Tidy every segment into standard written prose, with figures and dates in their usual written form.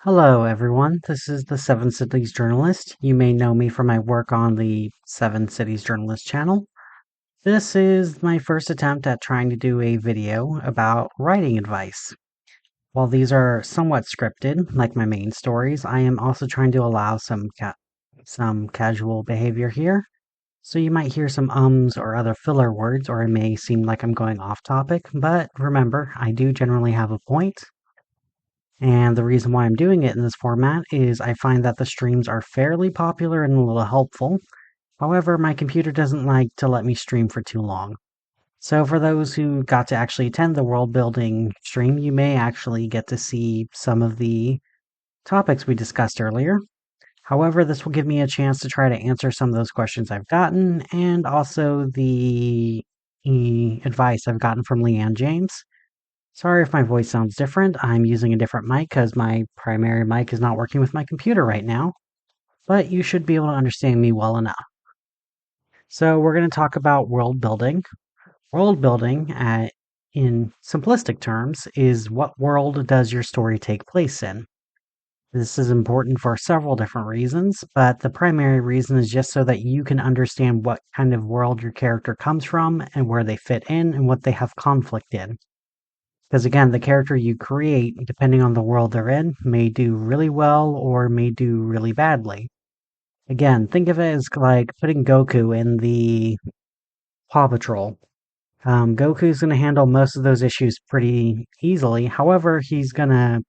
Hello, everyone. This is the Seven Cities Journalist. You may know me from my work on the Seven Cities Journalist channel. This is my first attempt at trying to do a video about writing advice. While these are somewhat scripted, like my main stories, I am also trying to allow some casual behavior here. So you might hear some ums or other filler words, or it may seem like I'm going off topic, but remember, I do generally have a point. And the reason why I'm doing it in this format is I find that the streams are fairly popular and a little helpful. However, my computer doesn't like to let me stream for too long. So for those who got to actually attend the world building stream, you may actually get to see some of the topics we discussed earlier. However, this will give me a chance to try to answer some of those questions I've gotten and also the advice I've gotten from Leanne James. Sorry if my voice sounds different. I'm using a different mic because my primary mic is not working with my computer right now, but you should be able to understand me well enough. So we're going to talk about world building. World building, in simplistic terms, is what world does your story take place in? This is important for several different reasons, but the primary reason is just so that you can understand what kind of world your character comes from and where they fit in and what they have conflict in. Because again, the character you create, depending on the world they're in, may do really well or may do really badly. Again, think of it as like putting Goku in the Paw Patrol. Goku's going to handle most of those issues pretty easily. However, he's going to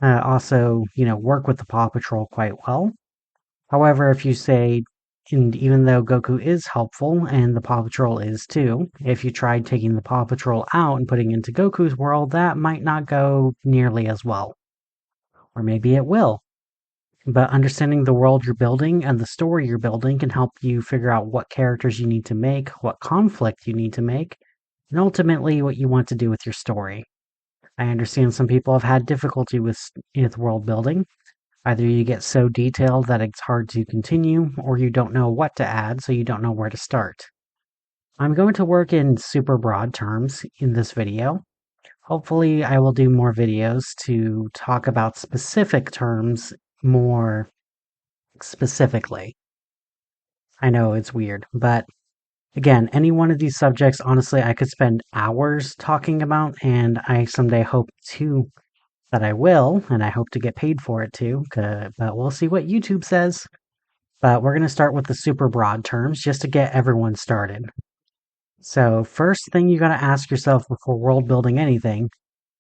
also, work with the Paw Patrol quite well. However, if you say, and even though Goku is helpful and the Paw Patrol is too, if you tried taking the Paw Patrol out and putting into Goku's world, that might not go nearly as well. Or maybe it will. But understanding the world you're building and the story you're building can help you figure out what characters you need to make, what conflict you need to make, and ultimately what you want to do with your story. I understand some people have had difficulty with world building. Either you get so detailed that it's hard to continue, or you don't know what to add, so you don't know where to start. I'm going to work in super broad terms in this video. Hopefully, I will do more videos to talk about specific terms more specifically. I know it's weird, but again, any one of these subjects, honestly, I could spend hours talking about, and I someday hope to that I will, and I hope to get paid for it too, but we'll see what YouTube says. But we're going to start with the super broad terms just to get everyone started. So, first thing you got to ask yourself before world building anything,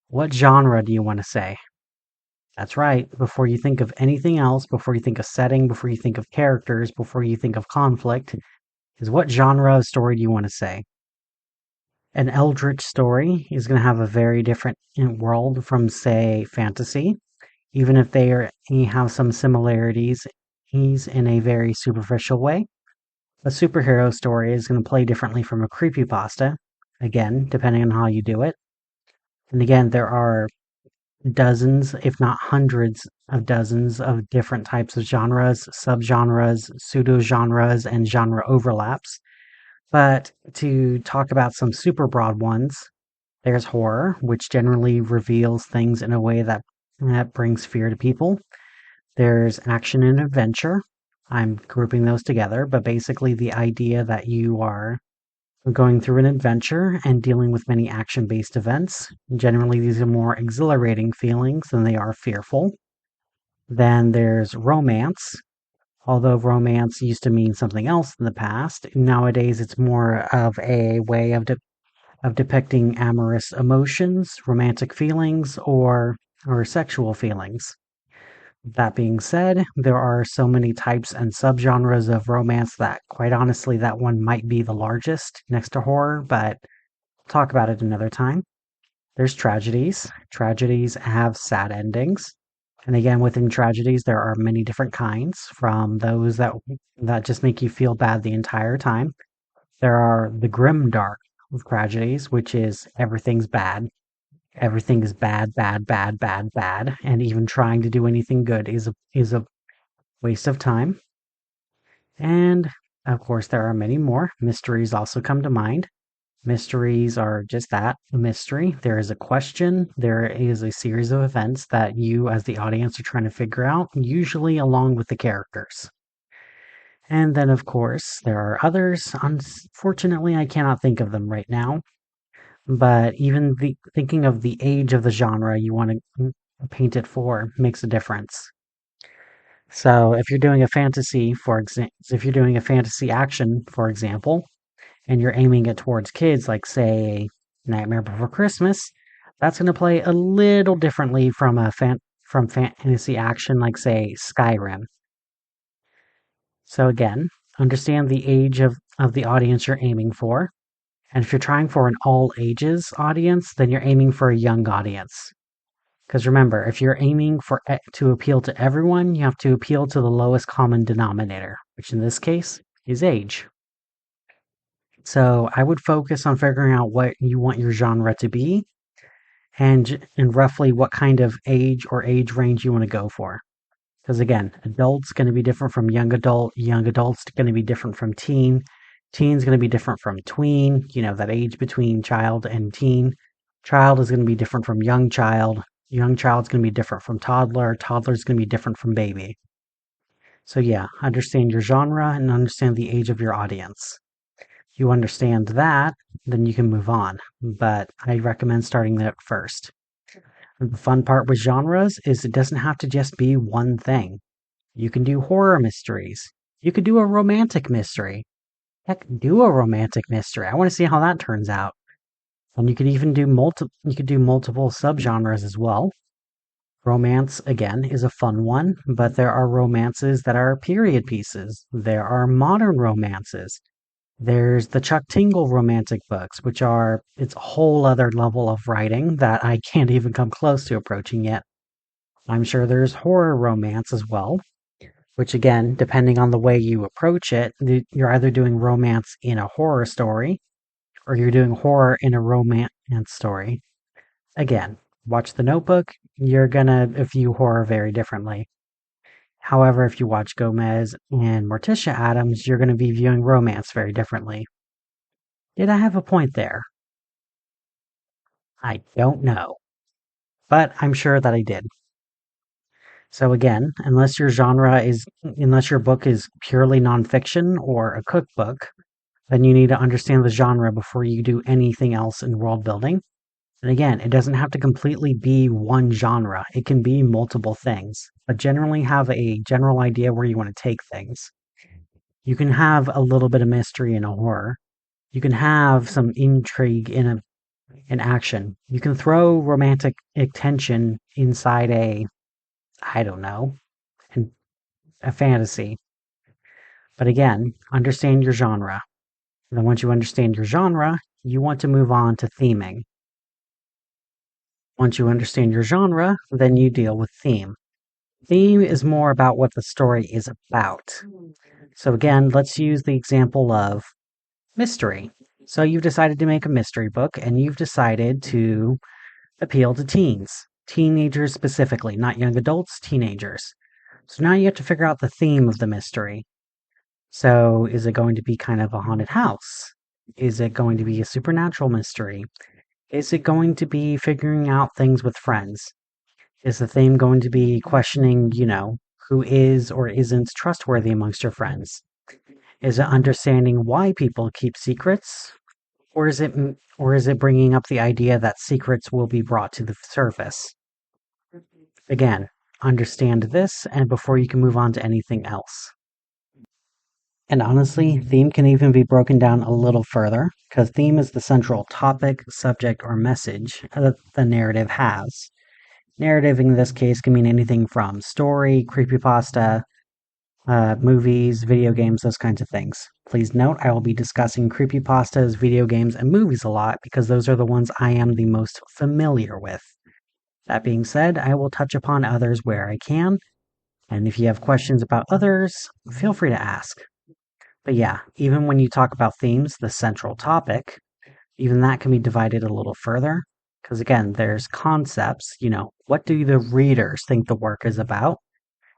what genre do you want to say? That's right. Before you think of anything else, before you think of setting, before you think of characters, before you think of conflict, is what genre of story do you want to say? An eldritch story is going to have a very different world from, say, fantasy, even if they have some similarities. He's in a very superficial way. A superhero story is going to play differently from a creepypasta, again, depending on how you do it. And again, there are dozens, if not hundreds of dozens of different types of genres, subgenres, pseudo-genres, and genre overlaps. But to talk about some super broad ones, there's horror, which generally reveals things in a way that brings fear to people. There's action and adventure. I'm grouping those together, but basically the idea that you are going through an adventure and dealing with many action-based events. Generally, these are more exhilarating feelings than they are fearful. Then there's romance. Although romance used to mean something else in the past, nowadays it's more of a way of depicting amorous emotions, romantic feelings, or sexual feelings. That being said, there are so many types and subgenres of romance that, quite honestly, that one might be the largest next to horror, but we'll talk about it another time. There's tragedies. Tragedies have sad endings. And again, within tragedies, there are many different kinds, from those that just make you feel bad the entire time. There are the grim dark of tragedies, which is everything's bad. Everything is bad, bad, bad, bad, bad, and even trying to do anything good is a waste of time. And of course, there are many more. Mysteries also come to mind. Mysteries are just that, a mystery. There is a question, there is a series of events that you, as the audience, are trying to figure out, usually along with the characters. And then, of course, there are others. Unfortunately, I cannot think of them right now. But even thinking of the age of the genre you want to paint it for makes a difference. So if you're doing a fantasy, if you're doing a fantasy action, for example, and you're aiming it towards kids, like say Nightmare Before Christmas, that's going to play a little differently from from fantasy action, like say Skyrim. So again, understand the age of the audience you're aiming for. And if you're trying for an all ages audience, then you're aiming for a young audience. Because remember, if you're aiming to appeal to everyone, you have to appeal to the lowest common denominator, which in this case is age. So I would focus on figuring out what you want your genre to be and roughly what kind of age or age range you want to go for. Because again, adult's going to be different from young adult's going to be different from teen's going to be different from tween, that age between child and teen. Child is going to be different from young child's going to be different from toddler's going to be different from baby. So yeah, understand your genre and understand the age of your audience. You understand that, then you can move on. But I recommend starting that first. The fun part with genres is it doesn't have to just be one thing. You can do horror mysteries. You could do a romantic mystery. Heck, do a romantic mystery. I want to see how that turns out. And you could even do multiple subgenres as well. Romance, again, is a fun one, but there are romances that are period pieces. There are modern romances. There's the Chuck Tingle romantic books, it's a whole other level of writing that I can't even come close to approaching yet. I'm sure there's horror romance as well, which again, depending on the way you approach it, you're either doing romance in a horror story or you're doing horror in a romance story. Again, watch The Notebook, you're gonna view horror very differently. However, if you watch Gomez and Morticia Addams, you're going to be viewing romance very differently. Did I have a point there? I don't know, but I'm sure that I did. So again, unless your book is purely nonfiction or a cookbook, then you need to understand the genre before you do anything else in world building. And again, it doesn't have to completely be one genre. It can be multiple things, but generally have a general idea where you want to take things. You can have a little bit of mystery in a horror. You can have some intrigue in an action. You can throw romantic tension inside I don't know, a fantasy. But again, understand your genre. And then once you understand your genre, you want to move on to theming. Once you understand your genre, then you deal with theme. Theme is more about what the story is about. So again, let's use the example of mystery. So you've decided to make a mystery book and you've decided to appeal to teenagers specifically, not young adults, teenagers. So now you have to figure out the theme of the mystery. So is it going to be kind of a haunted house? Is it going to be a supernatural mystery? Is it going to be figuring out things with friends? Is the theme going to be questioning, who is or isn't trustworthy amongst your friends? Is it understanding why people keep secrets? Or is it bringing up the idea that secrets will be brought to the surface? Again, understand this and before you can move on to anything else. And honestly, theme can even be broken down a little further, because theme is the central topic, subject, or message that the narrative has. Narrative in this case can mean anything from story, creepypasta, movies, video games, those kinds of things. Please note I will be discussing creepypastas, video games, and movies a lot because those are the ones I am the most familiar with. That being said, I will touch upon others where I can, and if you have questions about others, feel free to ask. But yeah, even when you talk about themes, the central topic, even that can be divided a little further. Because again, there's concepts, what do the readers think the work is about?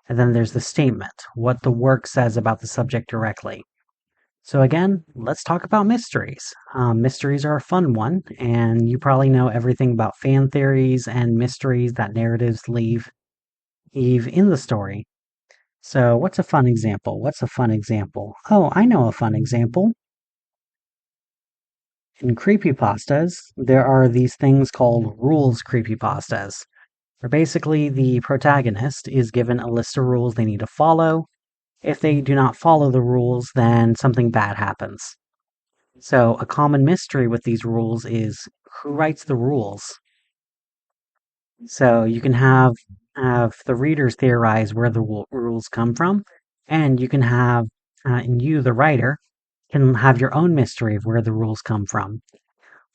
And then there's the statement, what the work says about the subject directly. So again, let's talk about mysteries. Mysteries are a fun one, and you probably know everything about fan theories and mysteries that narratives leave in the story. So what's a fun example? What's a fun example? Oh, I know a fun example. In creepypastas, there are these things called rules creepypastas, where basically the protagonist is given a list of rules they need to follow. If they do not follow the rules, then something bad happens. So, a common mystery with these rules is who writes the rules? So, you can have the readers theorize where the rules come from, and you can and you, the writer, can have your own mystery of where the rules come from.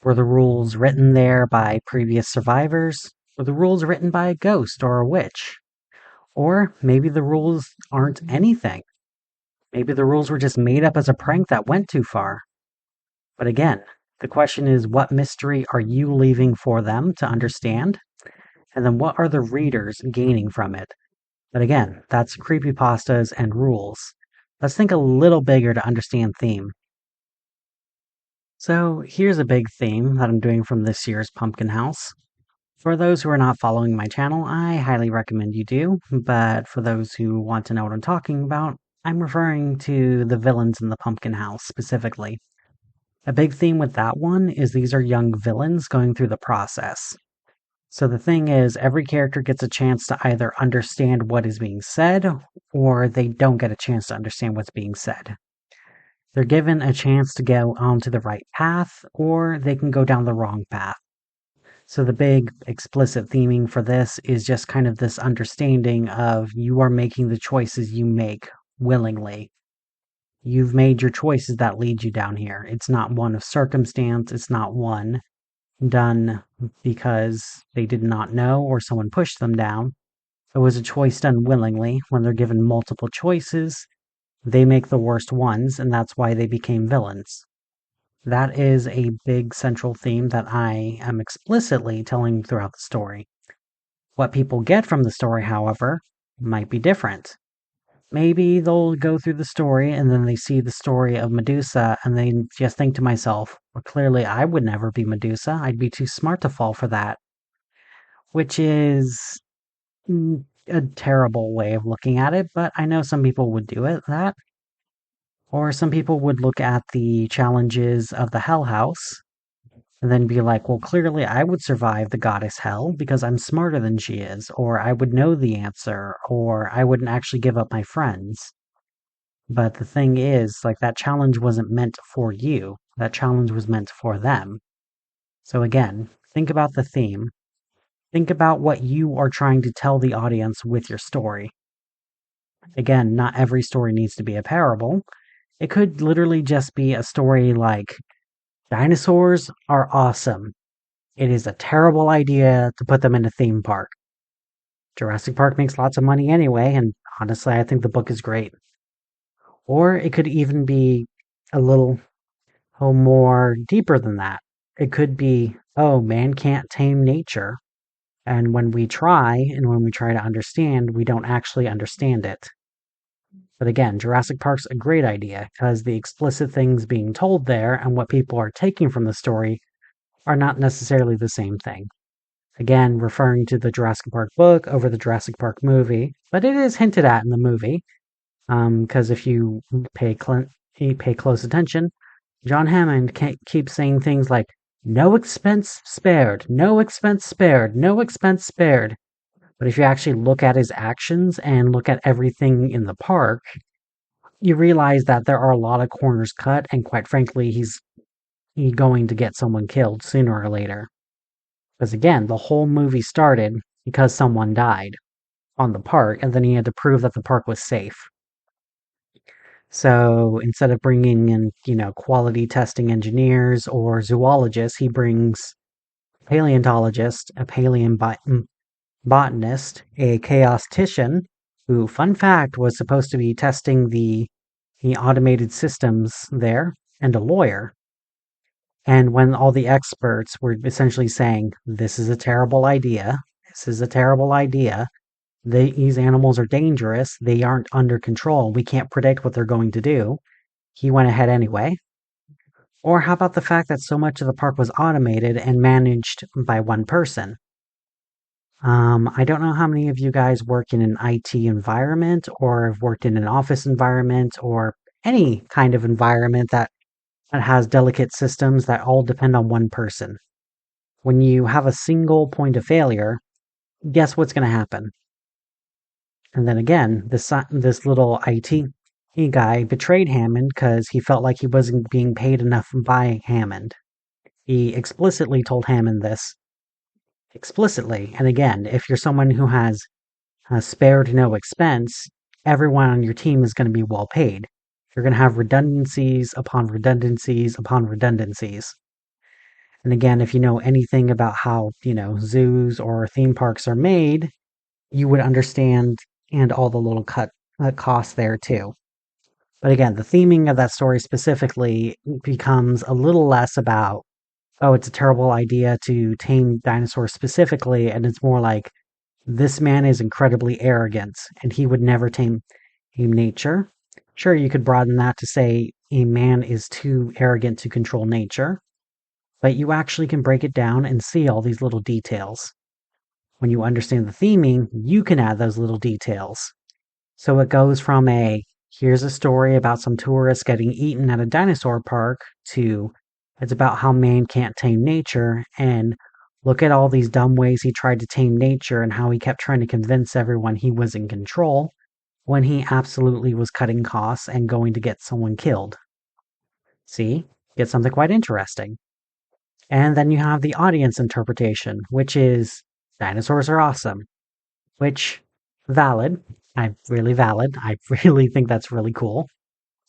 Were the rules written there by previous survivors? Were the rules written by a ghost or a witch? Or maybe the rules aren't anything. Maybe the rules were just made up as a prank that went too far. But again, the question is, what mystery are you leaving for them to understand? And then what are the readers gaining from it? But again, that's creepypastas and rules. Let's think a little bigger to understand theme. So here's a big theme that I'm doing from this year's Pumpkin House. For those who are not following my channel, I highly recommend you do, but for those who want to know what I'm talking about, I'm referring to the villains in the Pumpkin House specifically. A big theme with that one is these are young villains going through the process. So the thing is, every character gets a chance to either understand what is being said, or they don't get a chance to understand what's being said. They're given a chance to go onto the right path, or they can go down the wrong path. So the big explicit theming for this is just kind of this understanding of you are making the choices you make willingly. You've made your choices that lead you down here. It's not one of circumstance, it's not one done because they did not know or someone pushed them down. It was a choice done willingly. When they're given multiple choices, they make the worst ones, and that's why they became villains. That is a big central theme that I am explicitly telling throughout the story. What people get from the story, however, might be different. Maybe they'll go through the story and then they see the story of Medusa and they just think to myself, well, clearly I would never be Medusa. I'd be too smart to fall for that. Which is a terrible way of looking at it, but I know some people would do that. Or some people would look at the challenges of the Hell House and then be like, well, clearly I would survive the goddess Hell because I'm smarter than she is, or I would know the answer, or I wouldn't actually give up my friends. But the thing is, like, that challenge wasn't meant for you. That challenge was meant for them. So again, think about the theme. Think about what you are trying to tell the audience with your story. Again, not every story needs to be a parable. It could literally just be a story like, dinosaurs are awesome. It is a terrible idea to put them in a theme park. Jurassic Park makes lots of money anyway, and honestly, I think the book is great. Or it could even be a little more deeper than that. It could be, oh, man can't tame nature. And when we try, and when we try to understand, we don't actually understand it. But again, Jurassic Park's a great idea because the explicit things being told there and what people are taking from the story are not necessarily the same thing. Again, referring to the Jurassic Park book over the Jurassic Park movie, but it is hinted at in the movie. Because if you pay close attention, John Hammond keeps saying things like, no expense spared, no expense spared, no expense spared. But if you actually look at his actions and look at everything in the park, you realize that there are a lot of corners cut, and quite frankly, he's going to get someone killed sooner or later. Because again, the whole movie started because someone died on the park, and then he had to prove that the park was safe. So instead of bringing in, quality testing engineers or zoologists, he brings a paleontologist, a botanist, a chaostician, who, fun fact, was supposed to be testing the automated systems there, and a lawyer. And when all the experts were essentially saying, this is a terrible idea, this is a terrible idea, these animals are dangerous, they aren't under control, we can't predict what they're going to do, he went ahead anyway. Or how about the fact that so much of the park was automated and managed by one person? I don't know how many of you guys work in an IT environment or have worked in an office environment or any kind of environment that has delicate systems that all depend on one person. When you have a single point of failure, guess what's going to happen? And then again, this little IT guy betrayed Hammond because he felt like he wasn't being paid enough by Hammond. He explicitly told Hammond this. Explicitly. And again, if you're someone who has spared no expense, everyone on your team is going to be well paid. You're going to have redundancies upon redundancies upon redundancies. And again, if you know anything about how, zoos or theme parks are made, you would understand and all the little costs there too. But again, the theming of that story specifically becomes a little less about, oh, it's a terrible idea to tame dinosaurs specifically, and it's more like, this man is incredibly arrogant, and he would never tame nature. Sure, you could broaden that to say a man is too arrogant to control nature, but you actually can break it down and see all these little details. When you understand the theming, you can add those little details. So it goes from here's a story about some tourists getting eaten at a dinosaur park to it's about how man can't tame nature, and look at all these dumb ways he tried to tame nature and how he kept trying to convince everyone he was in control when he absolutely was cutting costs and going to get someone killed. See? Get something quite interesting. And then you have the audience interpretation, which is dinosaurs are awesome, which valid. I really valid. I really think that's really cool.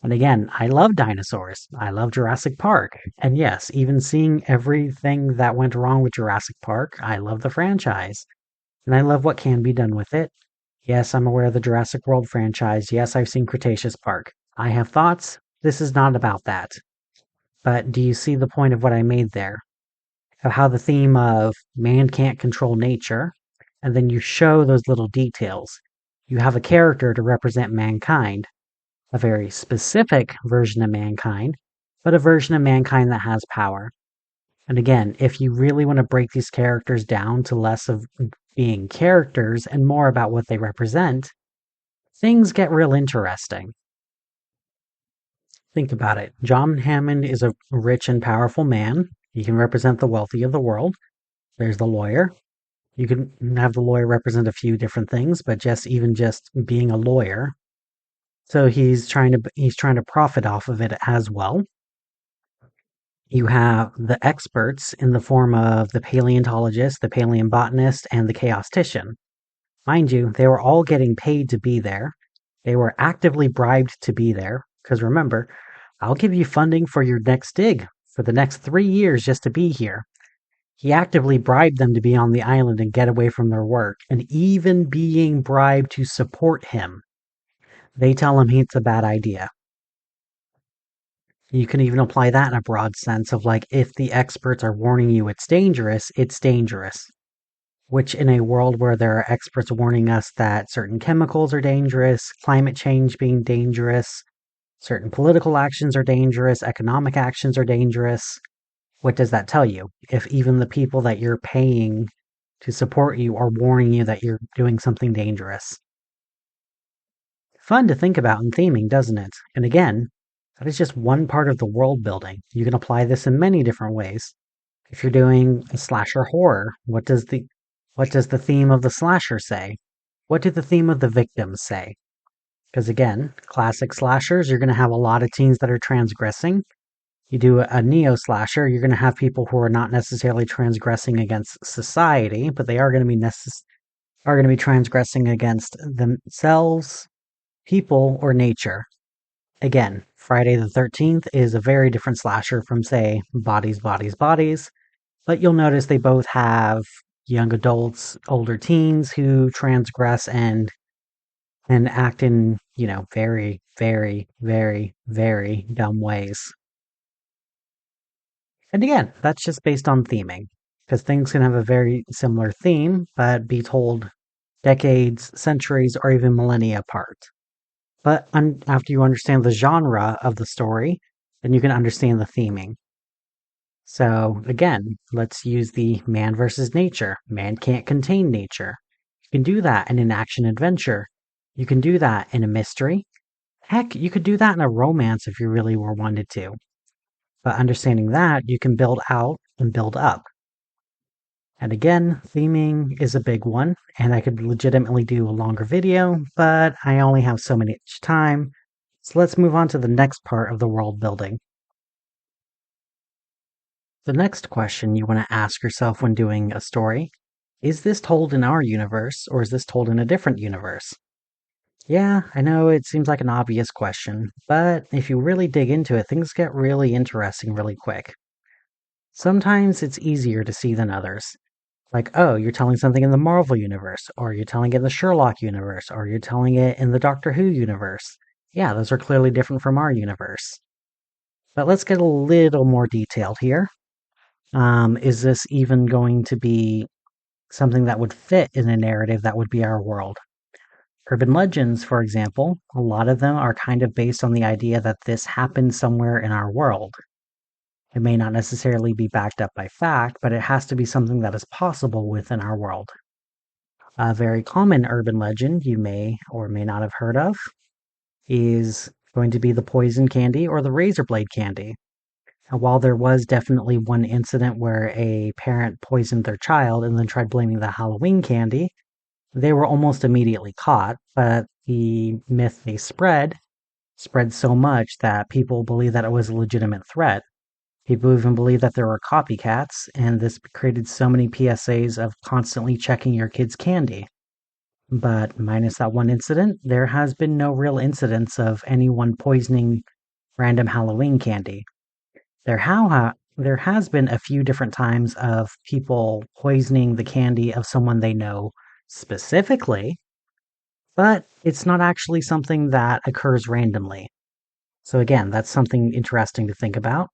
And again, I love dinosaurs. I love Jurassic Park. And yes, even seeing everything that went wrong with Jurassic Park, I love the franchise. And I love what can be done with it. Yes, I'm aware of the Jurassic World franchise. Yes, I've seen Cretaceous Park. I have thoughts. This is not about that. But do you see the point of what I made there? Of how the theme of man can't control nature, and then you show those little details. You have a character to represent mankind, a very specific version of mankind, but a version of mankind that has power. And again, if you really want to break these characters down to less of being characters and more about what they represent, things get real interesting. Think about it. John Hammond is a rich and powerful man. He can represent the wealthy of the world. There's the lawyer. You can have the lawyer represent a few different things, but just being a lawyer. So he's trying to profit off of it as well. You have the experts in the form of the paleontologist, the paleobotanist, and the chaostician. Mind you, they were all getting paid to be there. They were actively bribed to be there. Because remember, I'll give you funding for your next dig for the next 3 years just to be here. He actively bribed them to be on the island and get away from their work, and even being bribed to support him. They tell him it's a bad idea. You can even apply that in a broad sense of like, if the experts are warning you it's dangerous, it's dangerous. Which in a world where there are experts warning us that certain chemicals are dangerous, climate change being dangerous, certain political actions are dangerous, economic actions are dangerous, what does that tell you? If even the people that you're paying to support you are warning you that you're doing something dangerous. Fun to think about in theming, doesn't it? And again, that is just one part of the world building. You can apply this in many different ways. If you're doing a slasher horror, what does the theme of the slasher say? What do the theme of the victims say? Because again, classic slashers, you're going to have a lot of teens that are transgressing. You do a neo slasher, you're going to have people who are not necessarily transgressing against society, but they are going to be transgressing against themselves, people, or nature. Again, Friday the 13th is a very different slasher from, say, Bodies, Bodies, Bodies, but you'll notice they both have young adults, older teens who transgress and act in, very, very, very, very dumb ways. And again, that's just based on theming, because things can have a very similar theme, but be told decades, centuries, or even millennia apart. But after you understand the genre of the story, then you can understand the theming. So again, let's use the man versus nature. Man can't contain nature. You can do that in an action adventure. You can do that in a mystery. Heck, you could do that in a romance if you really were wanted to. But understanding that, you can build out and build up. And again, theming is a big one, and I could legitimately do a longer video, but I only have so much time. So let's move on to the next part of the world building. The next question you want to ask yourself when doing a story is this told in our universe, or is this told in a different universe? Yeah, I know it seems like an obvious question, but if you really dig into it, things get really interesting really quick. Sometimes it's easier to see than others. Like, oh, you're telling something in the Marvel universe, or you're telling it in the Sherlock universe, or you're telling it in the Doctor Who universe. Yeah, those are clearly different from our universe. But let's get a little more detailed here. Is this even going to be something that would fit in a narrative that would be our world? Urban legends, for example, a lot of them are kind of based on the idea that this happened somewhere in our world. It may not necessarily be backed up by fact, but it has to be something that is possible within our world. A very common urban legend you may or may not have heard of is going to be the poison candy or the razor blade candy. And while there was definitely one incident where a parent poisoned their child and then tried blaming the Halloween candy, they were almost immediately caught, but the myth they spread so much that people believed that it was a legitimate threat. People even believed that there were copycats, and this created so many PSAs of constantly checking your kid's candy. But minus that one incident, there has been no real incidents of anyone poisoning random Halloween candy. There has been a few different times of people poisoning the candy of someone they know specifically, but it's not actually something that occurs randomly. So again, that's something interesting to think about.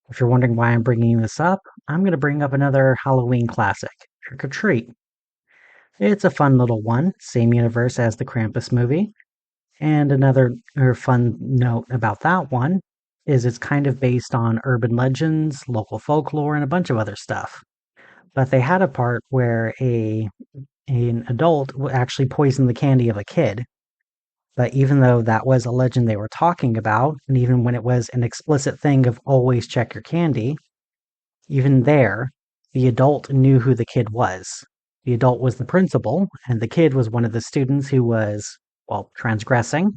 If you're wondering why I'm bringing this up, I'm going to bring up another Halloween classic, Trick or Treat. It's a fun little one, same universe as the Krampus movie. And another fun note about that one is it's kind of based on urban legends, local folklore, and a bunch of other stuff. But they had a part where an adult actually poisoned the candy of a kid. But even though that was a legend they were talking about, and even when it was an explicit thing of always check your candy, even there, the adult knew who the kid was. The adult was the principal, and the kid was one of the students who was, well, transgressing.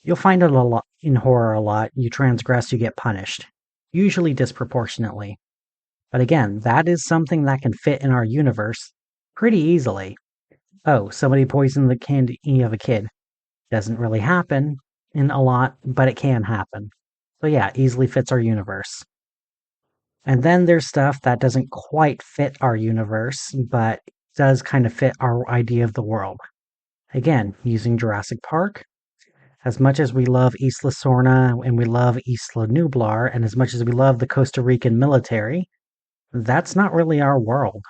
You'll find it a lot in horror a lot. You transgress, you get punished, usually disproportionately. But again, that is something that can fit in our universe pretty easily. Oh, somebody poisoned the candy of a kid. Doesn't really happen in a lot, but it can happen. So yeah, easily fits our universe. And then there's stuff that doesn't quite fit our universe, but does kind of fit our idea of the world. Again, using Jurassic Park, as much as we love Isla Sorna and we love Isla Nublar, and as much as we love the Costa Rican military, that's not really our world.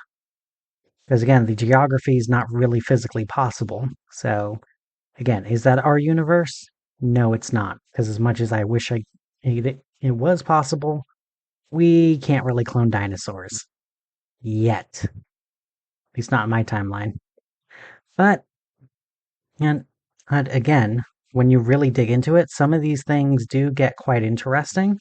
Because again, the geography is not really physically possible. So, again, is that our universe? No, it's not. Because as much as I wish it was possible, we can't really clone dinosaurs. Yet. At least not in my timeline. But, and again, when you really dig into it, some of these things do get quite interesting.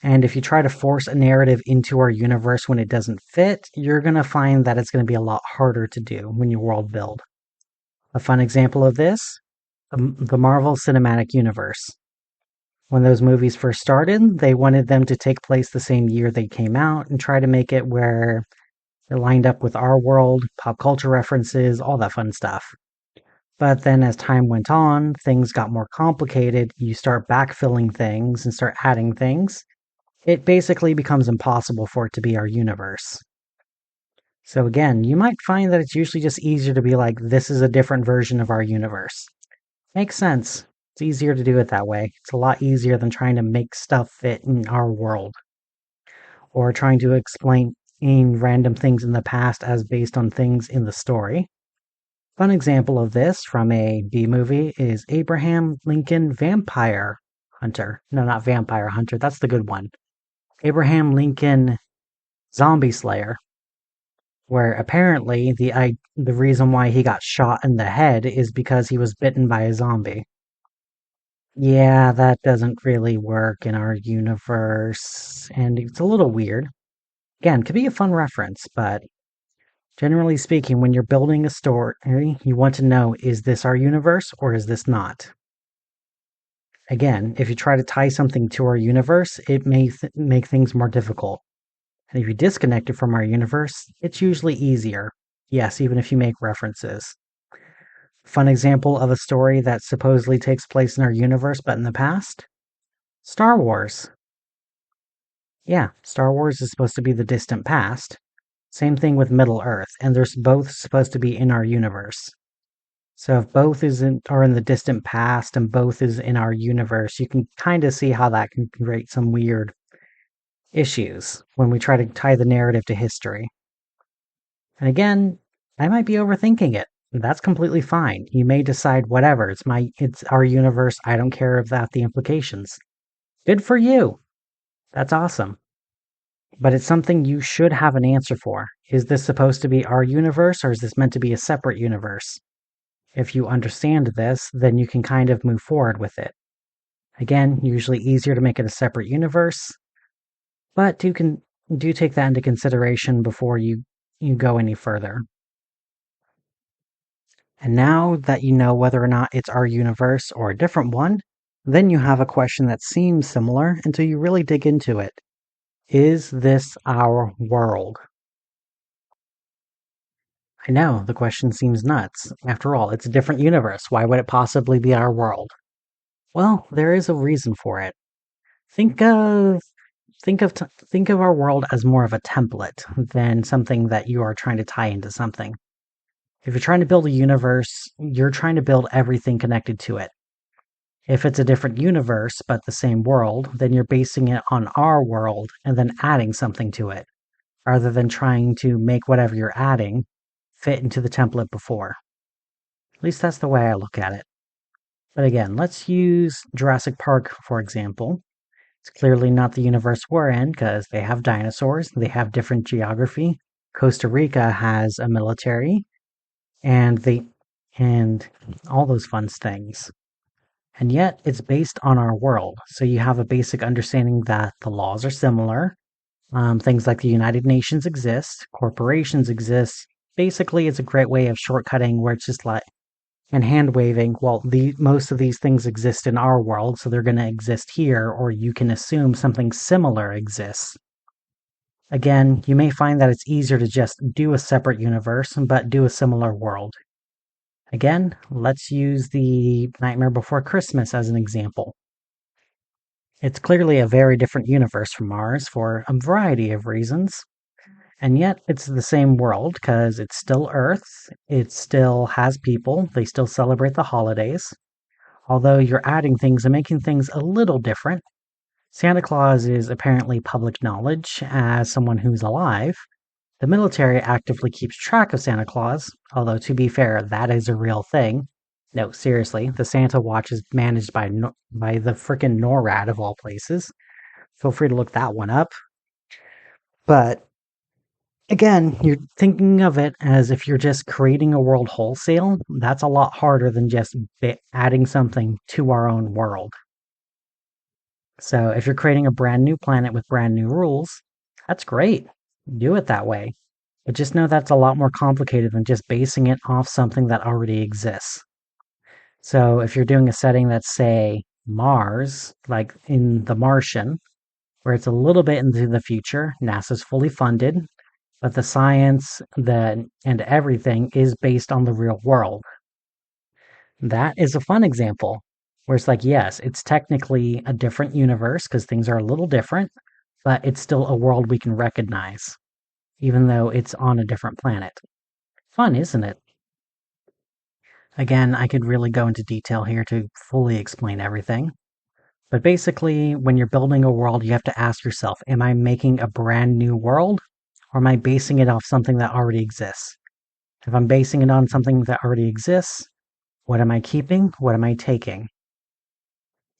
And if you try to force a narrative into our universe when it doesn't fit, you're going to find that it's going to be a lot harder to do when you world build. A fun example of this, the Marvel Cinematic Universe. When those movies first started, they wanted them to take place the same year they came out and try to make it where they're lined up with our world, pop culture references, all that fun stuff. But then as time went on, things got more complicated. You start backfilling things and start adding things. It basically becomes impossible for it to be our universe. So again, you might find that it's usually just easier to be like, this is a different version of our universe. Makes sense. It's easier to do it that way. It's a lot easier than trying to make stuff fit in our world. Or trying to explain random things in the past as based on things in the story. Fun example of this from a B movie is Abraham Lincoln Vampire Hunter. No, not Vampire Hunter. That's the good one. Abraham Lincoln Zombie Slayer, where apparently the reason why he got shot in the head is because he was bitten by a zombie. Yeah, that doesn't really work in our universe, and it's a little weird. Again, could be a fun reference, but generally speaking, when you're building a story, you want to know, is this our universe or is this not? Again, if you try to tie something to our universe, it may make things more difficult. And if you disconnect it from our universe, it's usually easier. Yes, even if you make references. Fun example of a story that supposedly takes place in our universe but in the past? Star Wars. Yeah, Star Wars is supposed to be the distant past. Same thing with Middle Earth, and they're both supposed to be in our universe. So if both are in the distant past and both is in our universe, you can kind of see how that can create some weird issues when we try to tie the narrative to history. And again, I might be overthinking it. That's completely fine. You may decide whatever. It's our universe. I don't care about the implications. Good for you. That's awesome. But it's something you should have an answer for. Is this supposed to be our universe or is this meant to be a separate universe? If you understand this, then you can kind of move forward with it. Again, usually easier to make it a separate universe, but do take that into consideration before you go any further. And now that you know whether or not it's our universe or a different one, then you have a question that seems similar until you really dig into it. Is this our world? I know, the question seems nuts. After all, it's a different universe. Why would it possibly be our world? Well, there is a reason for it. Think of think of our world as more of a template than something that you are trying to tie into something. If you're trying to build a universe, you're trying to build everything connected to it. If it's a different universe but the same world, then you're basing it on our world and then adding something to it, rather than trying to make whatever you're adding fit into the template before. At least that's the way I look at it. But again, let's use Jurassic Park, for example. It's clearly not the universe we're in because they have dinosaurs, they have different geography. Costa Rica has a military, and all those fun things. And yet, it's based on our world. So you have a basic understanding that the laws are similar. Things like the United Nations exist, corporations exist. Basically, it's a great way of shortcutting where it's just like and hand waving. Well, most of these things exist in our world, so they're going to exist here, or you can assume something similar exists. Again, you may find that it's easier to just do a separate universe, but do a similar world. Again, let's use the Nightmare Before Christmas as an example. It's clearly a very different universe from ours for a variety of reasons. And yet, it's the same world because it's still Earth, it still has people, they still celebrate the holidays. Although you're adding things and making things a little different. Santa Claus is apparently public knowledge as someone who's alive. The military actively keeps track of Santa Claus, although to be fair, that is a real thing. No, seriously, the Santa Watch is managed by the frickin' NORAD of all places. Feel free to look that one up. But again, you're thinking of it as if you're just creating a world wholesale. That's a lot harder than just adding something to our own world. So if you're creating a brand new planet with brand new rules, that's great. Do it that way. But just know that's a lot more complicated than just basing it off something that already exists. So if you're doing a setting that's, say, Mars, like in The Martian, where it's a little bit into the future, NASA's fully funded, but the science and everything is based on the real world. That is a fun example where it's like, yes, it's technically a different universe because things are a little different, but it's still a world we can recognize, even though it's on a different planet. Fun, isn't it? Again, I could really go into detail here to fully explain everything. But basically, when you're building a world, you have to ask yourself, am I making a brand new world? Or am I basing it off something that already exists? If I'm basing it on something that already exists, what am I keeping? What am I taking?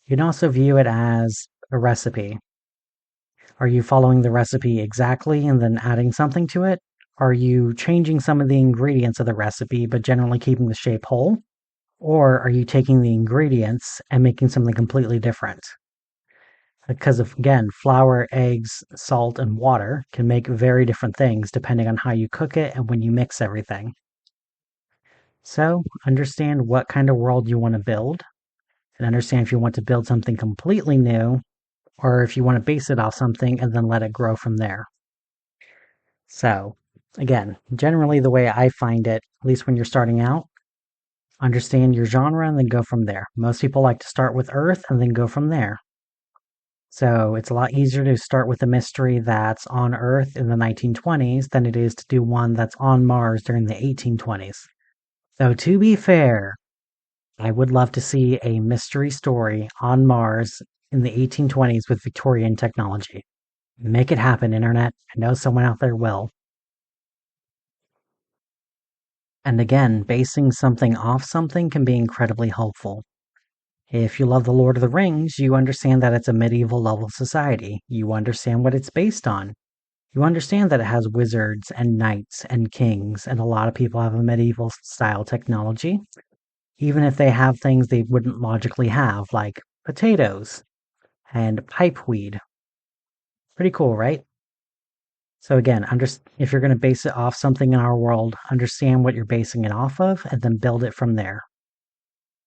You can also view it as a recipe. Are you following the recipe exactly and then adding something to it? Are you changing some of the ingredients of the recipe but generally keeping the shape whole? Or are you taking the ingredients and making something completely different? Because of, again, flour, eggs, salt, and water can make very different things depending on how you cook it and when you mix everything. So, understand what kind of world you want to build, and understand if you want to build something completely new, or if you want to base it off something and then let it grow from there. So, again, generally the way I find it, at least when you're starting out, understand your genre and then go from there. Most people like to start with Earth and then go from there. So it's a lot easier to start with a mystery that's on Earth in the 1920s than it is to do one that's on Mars during the 1820s. Though to be fair, I would love to see a mystery story on Mars in the 1820s with Victorian technology. Make it happen, Internet. I know someone out there will. And again, basing something off something can be incredibly helpful. If you love The Lord of the Rings, you understand that it's a medieval level society. You understand what it's based on. You understand that it has wizards and knights and kings, and a lot of people have a medieval style technology, even if they have things they wouldn't logically have, like potatoes and pipeweed. Pretty cool, right? So again, if you're going to base it off something in our world, understand what you're basing it off of, and then build it from there.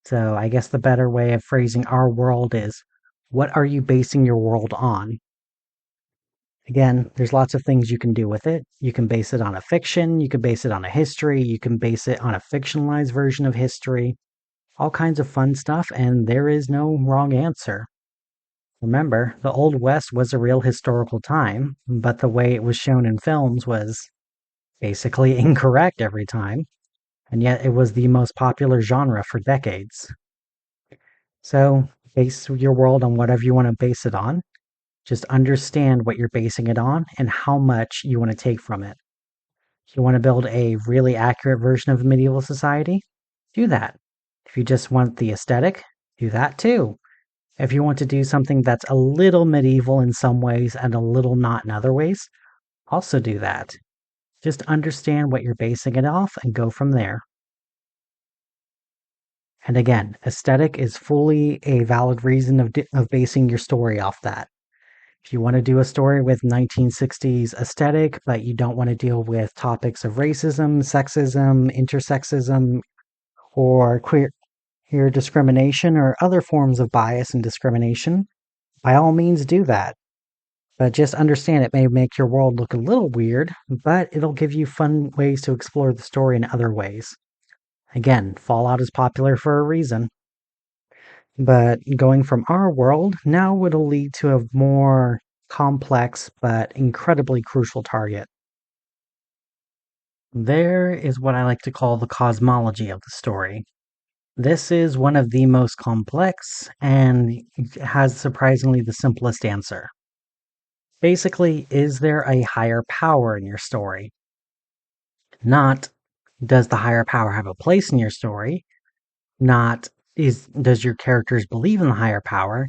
So I guess the better way of phrasing our world is, what are you basing your world on? Again, there's lots of things you can do with it. You can base it on a fiction, you can base it on a history, you can base it on a fictionalized version of history, all kinds of fun stuff, and there is no wrong answer. Remember, the Old West was a real historical time, but the way it was shown in films was basically incorrect every time, and yet it was the most popular genre for decades. So, base your world on whatever you want to base it on. Just understand what you're basing it on and how much you want to take from it. If you want to build a really accurate version of medieval society, do that. If you just want the aesthetic, do that too. If you want to do something that's a little medieval in some ways and a little not in other ways, also do that. Just understand what you're basing it off and go from there. And again, aesthetic is fully a valid reason of basing your story off that. If you want to do a story with 1960s aesthetic, but you don't want to deal with topics of racism, sexism, intersexism, or queer discrimination, or other forms of bias and discrimination, by all means do that. But just understand it may make your world look a little weird, but it'll give you fun ways to explore the story in other ways. Again, Fallout is popular for a reason. But going from our world now it'll lead to a more complex but incredibly crucial target. There is what I like to call the cosmology of the story. This is one of the most complex and has surprisingly the simplest answer. Basically, is there a higher power in your story? Not, does the higher power have a place in your story? Not, does your characters believe in the higher power?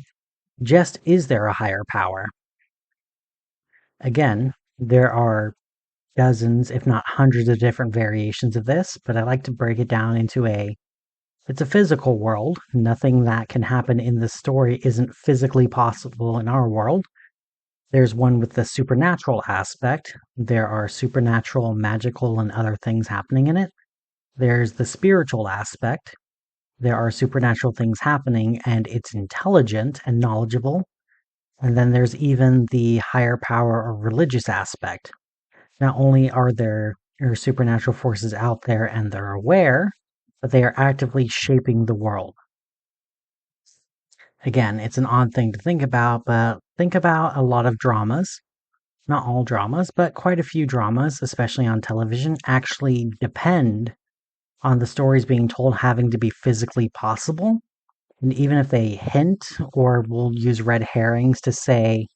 Just, is there a higher power? Again, there are dozens, if not hundreds of different variations of this, but I like to break it down into it's a physical world. Nothing that can happen in the story isn't physically possible in our world. There's one with the supernatural aspect. There are supernatural, magical, and other things happening in it. There's the spiritual aspect. There are supernatural things happening, and it's intelligent and knowledgeable. And then there's even the higher power or religious aspect. Not only are there supernatural forces out there and they're aware, but they are actively shaping the world. Again, it's an odd thing to think about, but think about a lot of dramas. Not all dramas, but quite a few dramas, especially on television, actually depend on the stories being told having to be physically possible. And even if they hint or will use red herrings to say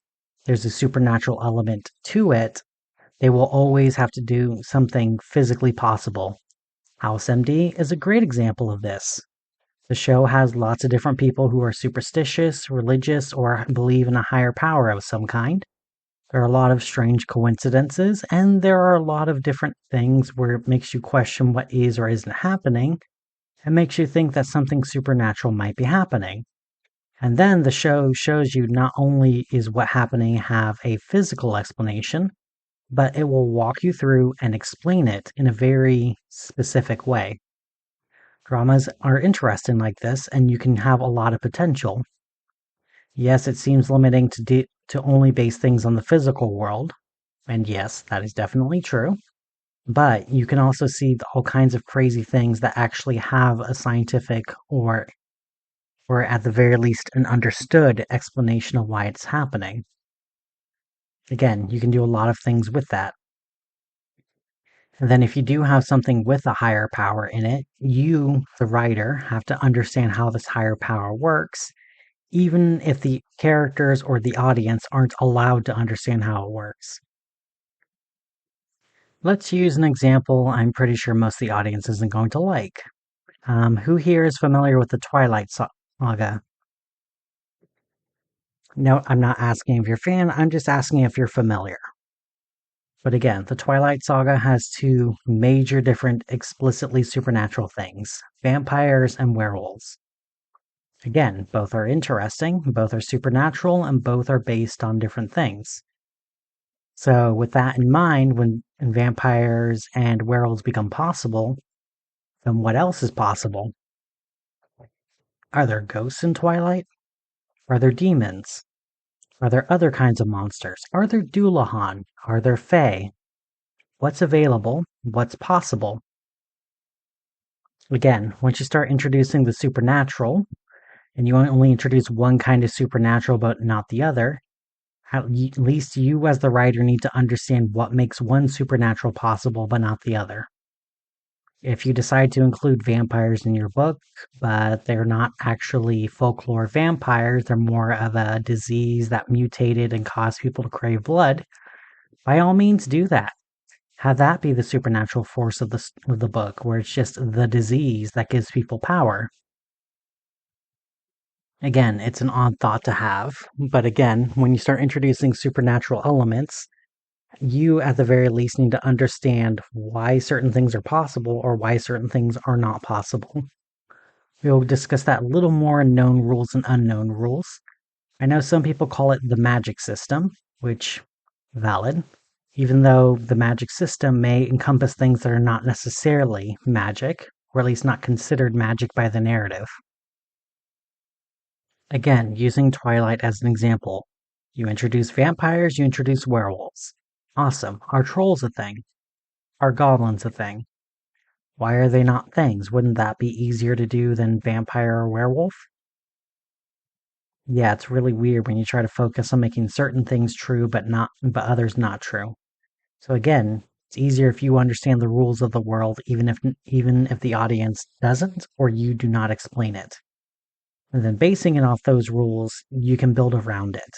there's a supernatural element to it, they will always have to do something physically possible. House MD is a great example of this. The show has lots of different people who are superstitious, religious, or believe in a higher power of some kind. There are a lot of strange coincidences, and there are a lot of different things where it makes you question what is or isn't happening, and makes you think that something supernatural might be happening. And then the show shows you not only is what happening have a physical explanation, but it will walk you through and explain it in a very specific way. Dramas are interesting like this, and you can have a lot of potential. Yes, it seems limiting to only base things on the physical world, and yes, that is definitely true. But you can also see all kinds of crazy things that actually have a scientific or at the very least an understood explanation of why it's happening. Again, you can do a lot of things with that. And then if you do have something with a higher power in it, you, the writer, have to understand how this higher power works, even if the characters or the audience aren't allowed to understand how it works. Let's use an example I'm pretty sure most of the audience isn't going to like. Who here is familiar with the Twilight Saga? No, I'm not asking if you're a fan, I'm just asking if you're familiar. But again, the Twilight Saga has two major different explicitly supernatural things, vampires and werewolves. Again, both are interesting, both are supernatural, and both are based on different things. So with that in mind, when vampires and werewolves become possible, then what else is possible? Are there ghosts in Twilight? Are there demons? Are there other kinds of monsters? Are there Dullahan? Are there Fae? What's available? What's possible? Again, once you start introducing the supernatural, and you only introduce one kind of supernatural but not the other, at least you as the writer need to understand what makes one supernatural possible but not the other. If you decide to include vampires in your book, but they're not actually folklore vampires, they're more of a disease that mutated and caused people to crave blood, by all means do that. Have that be the supernatural force of the book, where it's just the disease that gives people power. Again, it's an odd thought to have, but again, when you start introducing supernatural elements, you at the very least need to understand why certain things are possible or why certain things are not possible. We'll discuss that a little more in known rules and unknown rules. I know some people call it the magic system, which valid, even though the magic system may encompass things that are not necessarily magic, or at least not considered magic by the narrative. Again, using Twilight as an example, you introduce vampires, you introduce werewolves. Awesome. Are trolls a thing? Are goblins a thing? Why are they not things? Wouldn't that be easier to do than vampire or werewolf? Yeah, it's really weird when you try to focus on making certain things true but others not true. So again, it's easier if you understand the rules of the world even if the audience doesn't or you do not explain it. And then basing it off those rules, you can build around it.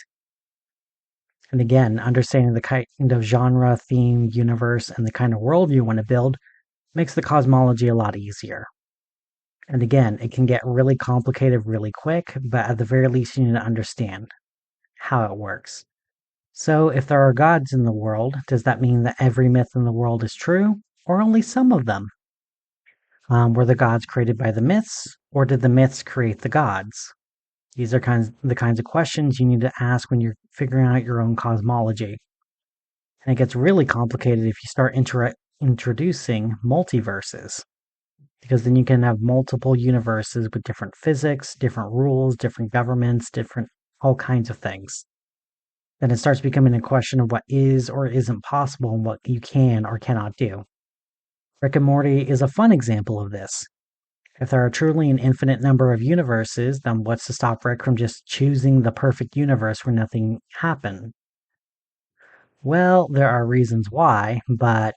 And again, understanding the kind of genre, theme, universe, and the kind of world you want to build makes the cosmology a lot easier. And again, it can get really complicated really quick, but at the very least, you need to understand how it works. So, if there are gods in the world, does that mean that every myth in the world is true, or only some of them? Were the gods created by the myths, or did the myths create the gods? These are the kinds of questions you need to ask when you're figuring out your own cosmology. And it gets really complicated if you start introducing multiverses, because then you can have multiple universes with different physics, different rules, different governments, different all kinds of things. Then it starts becoming a question of what is or isn't possible and what you can or cannot do. Rick and Morty is a fun example of this. If there are truly an infinite number of universes, then what's to stop Rick from just choosing the perfect universe where nothing happened? Well, there are reasons why, but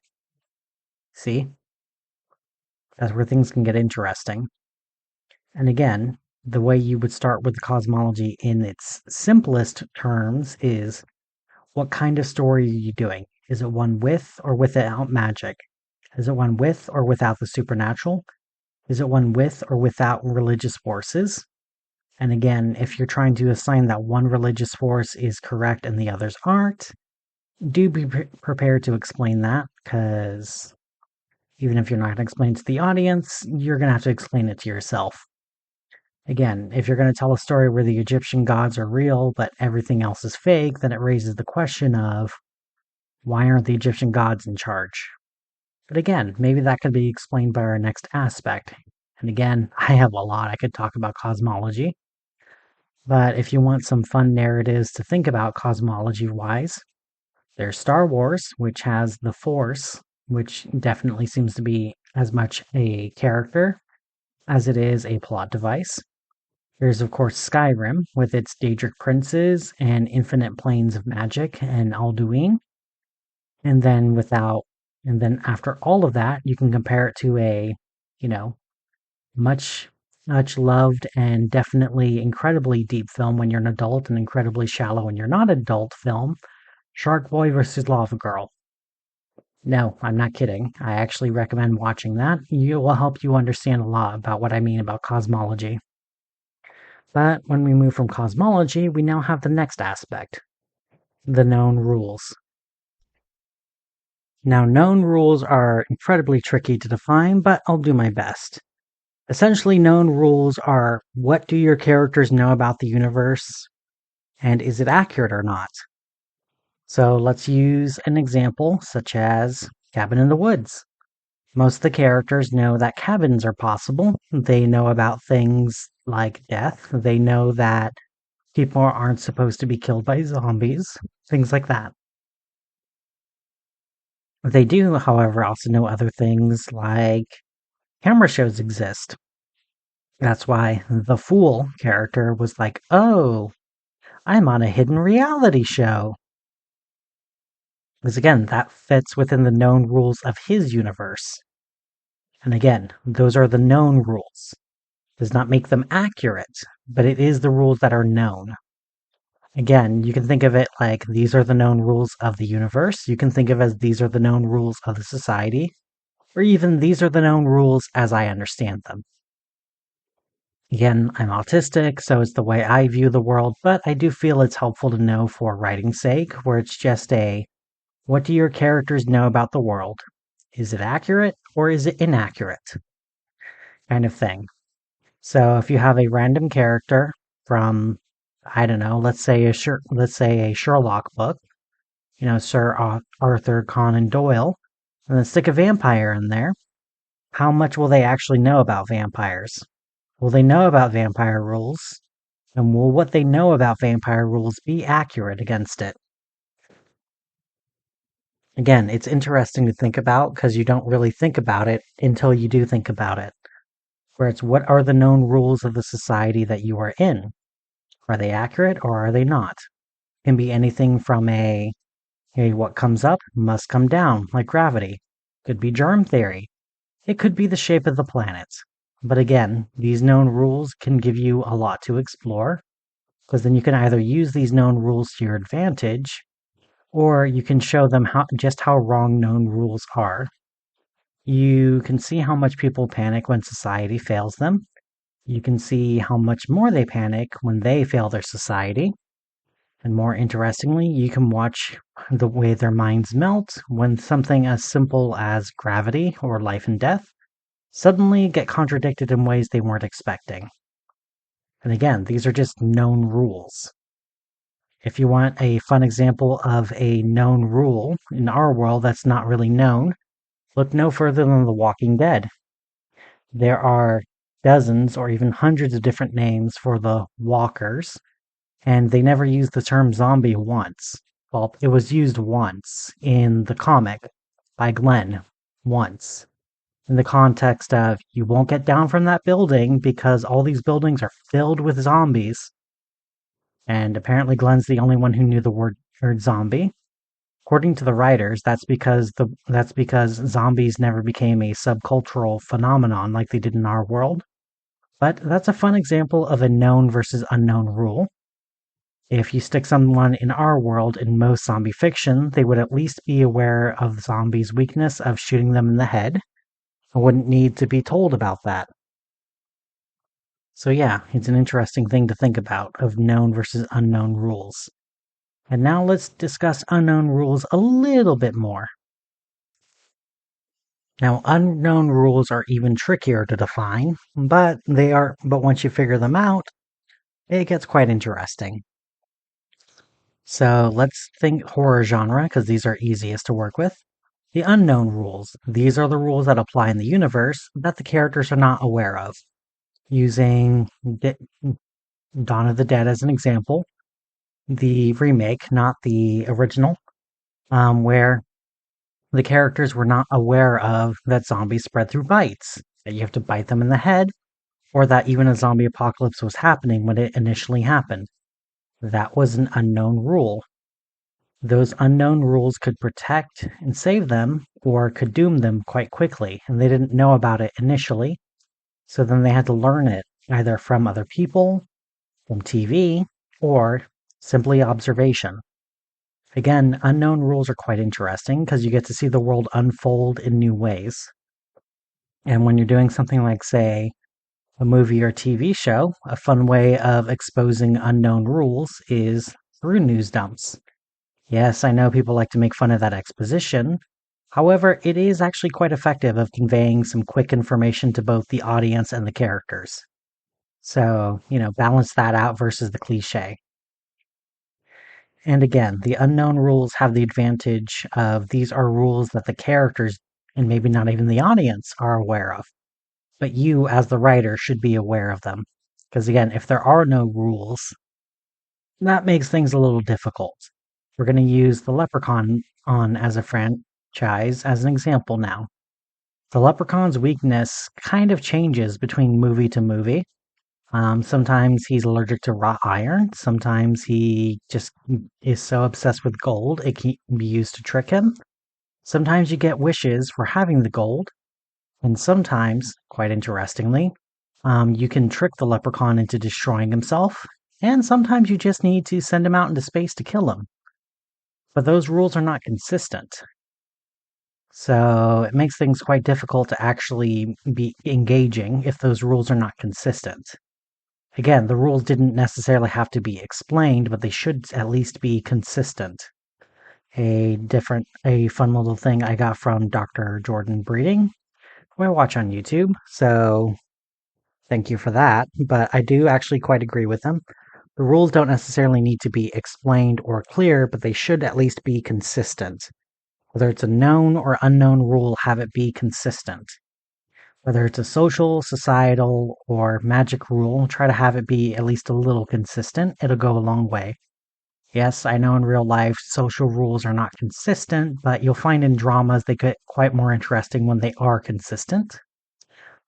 see, that's where things can get interesting. And again, the way you would start with cosmology in its simplest terms is what kind of story are you doing? Is it one with or without magic? Is it one with or without the supernatural? Is it one with or without religious forces? And again, if you're trying to assign that one religious force is correct and the others aren't, do be prepared to explain that, because even if you're not going to explain it to the audience, you're going to have to explain it to yourself. Again, if you're going to tell a story where the Egyptian gods are real, but everything else is fake, then it raises the question of, why aren't the Egyptian gods in charge? But again, maybe that could be explained by our next aspect. And again, I have a lot I could talk about cosmology. But if you want some fun narratives to think about cosmology-wise, there's Star Wars, which has the Force, which definitely seems to be as much a character as it is a plot device. There's, of course, Skyrim, with its Daedric princes and infinite planes of magic and Alduin. And then after all of that, you can compare it to a, you know, much, much loved and definitely incredibly deep film when you're an adult and incredibly shallow when you're not an adult film, Shark Boy versus Lava Girl. No, I'm not kidding. I actually recommend watching that. It will help you understand a lot about what I mean about cosmology. But when we move from cosmology, we now have the next aspect, the known rules. Now, known rules are incredibly tricky to define, but I'll do my best. Essentially, known rules are, what do your characters know about the universe, and is it accurate or not? So let's use an example such as Cabin in the Woods. Most of the characters know that cabins are possible. They know about things like death. They know that people aren't supposed to be killed by zombies, things like that. They do, however, also know other things like camera shows exist. That's why the Fool character was like, oh, I'm on a hidden reality show. Because again, that fits within the known rules of his universe. And again, those are the known rules. Does not make them accurate, but it is the rules that are known. Again, you can think of it like these are the known rules of the universe. You can think of it as these are the known rules of the society, or even these are the known rules as I understand them. Again, I'm autistic, so it's the way I view the world, but I do feel it's helpful to know for writing's sake, where it's just a, what do your characters know about the world? Is it accurate or is it inaccurate? Kind of thing. So if you have a random character from, I don't know, let's say a Sherlock book, Sir Arthur Conan Doyle, and then stick a vampire in there, how much will they actually know about vampires? Will they know about vampire rules? And will what they know about vampire rules be accurate against it? Again, it's interesting to think about because you don't really think about it until you do think about it. Where it's, what are the known rules of the society that you are in? Are they accurate or are they not? It can be anything from hey, what comes up must come down, like gravity. Could be germ theory. It could be the shape of the planet. But again, these known rules can give you a lot to explore, because then you can either use these known rules to your advantage, or you can show them just how wrong known rules are. You can see how much people panic when society fails them. You can see how much more they panic when they fail their society. And more interestingly, you can watch the way their minds melt when something as simple as gravity or life and death suddenly get contradicted in ways they weren't expecting. And again, these are just known rules. If you want a fun example of a known rule in our world that's not really known, look no further than The Walking Dead. There are dozens or even hundreds of different names for the walkers, and they never used the term zombie once. Well, it was used once in the comic by Glenn, once, in the context of you won't get down from that building because all these buildings are filled with zombies. And apparently Glenn's the only one who knew the word zombie. According to the writers, that's because zombies never became a subcultural phenomenon like they did in our world. But that's a fun example of a known versus unknown rule. If you stick someone in our world in most zombie fiction, they would at least be aware of the zombie's weakness of shooting them in the head and wouldn't need to be told about that. So yeah, it's an interesting thing to think about of known versus unknown rules. And now let's discuss unknown rules a little bit more. Now, unknown rules are even trickier to define, but once you figure them out, it gets quite interesting. So let's think horror genre, because these are easiest to work with. The unknown rules. These are the rules that apply in the universe that the characters are not aware of. Using Dawn of the Dead as an example, the remake, not the original, where the characters were not aware of that zombies spread through bites, that you have to bite them in the head, or that even a zombie apocalypse was happening when it initially happened. That was an unknown rule. Those unknown rules could protect and save them, or could doom them quite quickly, and they didn't know about it initially, so then they had to learn it, either from other people, from TV, or simply observation. Again, unknown rules are quite interesting because you get to see the world unfold in new ways. And when you're doing something like, say, a movie or TV show, a fun way of exposing unknown rules is through news dumps. Yes, I know people like to make fun of that exposition. However, it is actually quite effective of conveying some quick information to both the audience and the characters. So, balance that out versus the cliche. And again, the unknown rules have the advantage of these are rules that the characters, and maybe not even the audience, are aware of. But you, as the writer, should be aware of them. Because again, if there are no rules, that makes things a little difficult. We're going to use the Leprechaun on as a franchise as an example now. The Leprechaun's weakness kind of changes between movie to movie. Sometimes he's allergic to wrought iron. Sometimes he just is so obsessed with gold it can be used to trick him. Sometimes you get wishes for having the gold. And sometimes, quite interestingly, you can trick the leprechaun into destroying himself. And sometimes you just need to send him out into space to kill him. But those rules are not consistent. So it makes things quite difficult to actually be engaging if those rules are not consistent. Again, the rules didn't necessarily have to be explained, but they should at least be consistent. A fun little thing I got from Dr. Jordan Breeding, who I watch on YouTube, so thank you for that. But I do actually quite agree with him. The rules don't necessarily need to be explained or clear, but they should at least be consistent. Whether it's a known or unknown rule, have it be consistent. Whether it's a social, societal, or magic rule, try to have it be at least a little consistent. It'll go a long way. Yes, I know in real life social rules are not consistent, but you'll find in dramas they get quite more interesting when they are consistent.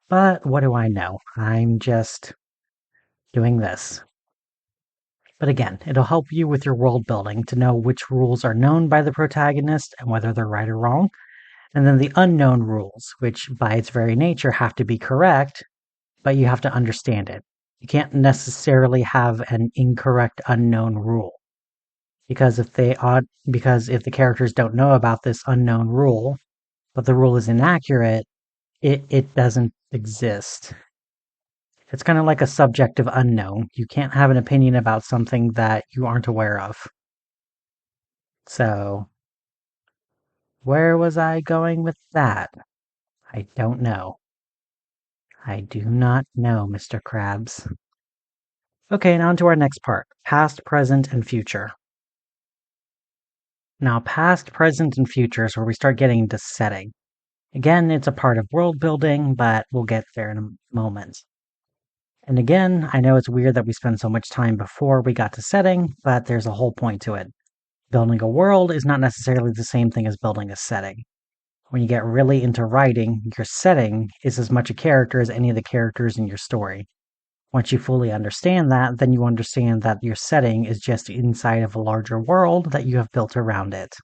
But what do I know? I'm just doing this. But again, it'll help you with your world building to know which rules are known by the protagonist and whether they're right or wrong. And then the unknown rules, which by its very nature have to be correct, but you have to understand it. You can't necessarily have an incorrect unknown rule. Because if the characters don't know about this unknown rule, but the rule is inaccurate, it doesn't exist. It's kind of like a subjective unknown. You can't have an opinion about something that you aren't aware of. So, where was I going with that? I don't know. I do not know, Mr. Krabs. Okay, now on to our next part. Past, present, and future. Now, past, present, and future is where we start getting into setting. Again, it's a part of world building, but we'll get there in a moment. And again, I know it's weird that we spend so much time before we got to setting, but there's a whole point to it. Building a world is not necessarily the same thing as building a setting. When you get really into writing, your setting is as much a character as any of the characters in your story. Once you fully understand that, then you understand that your setting is just inside of a larger world that you have built around it.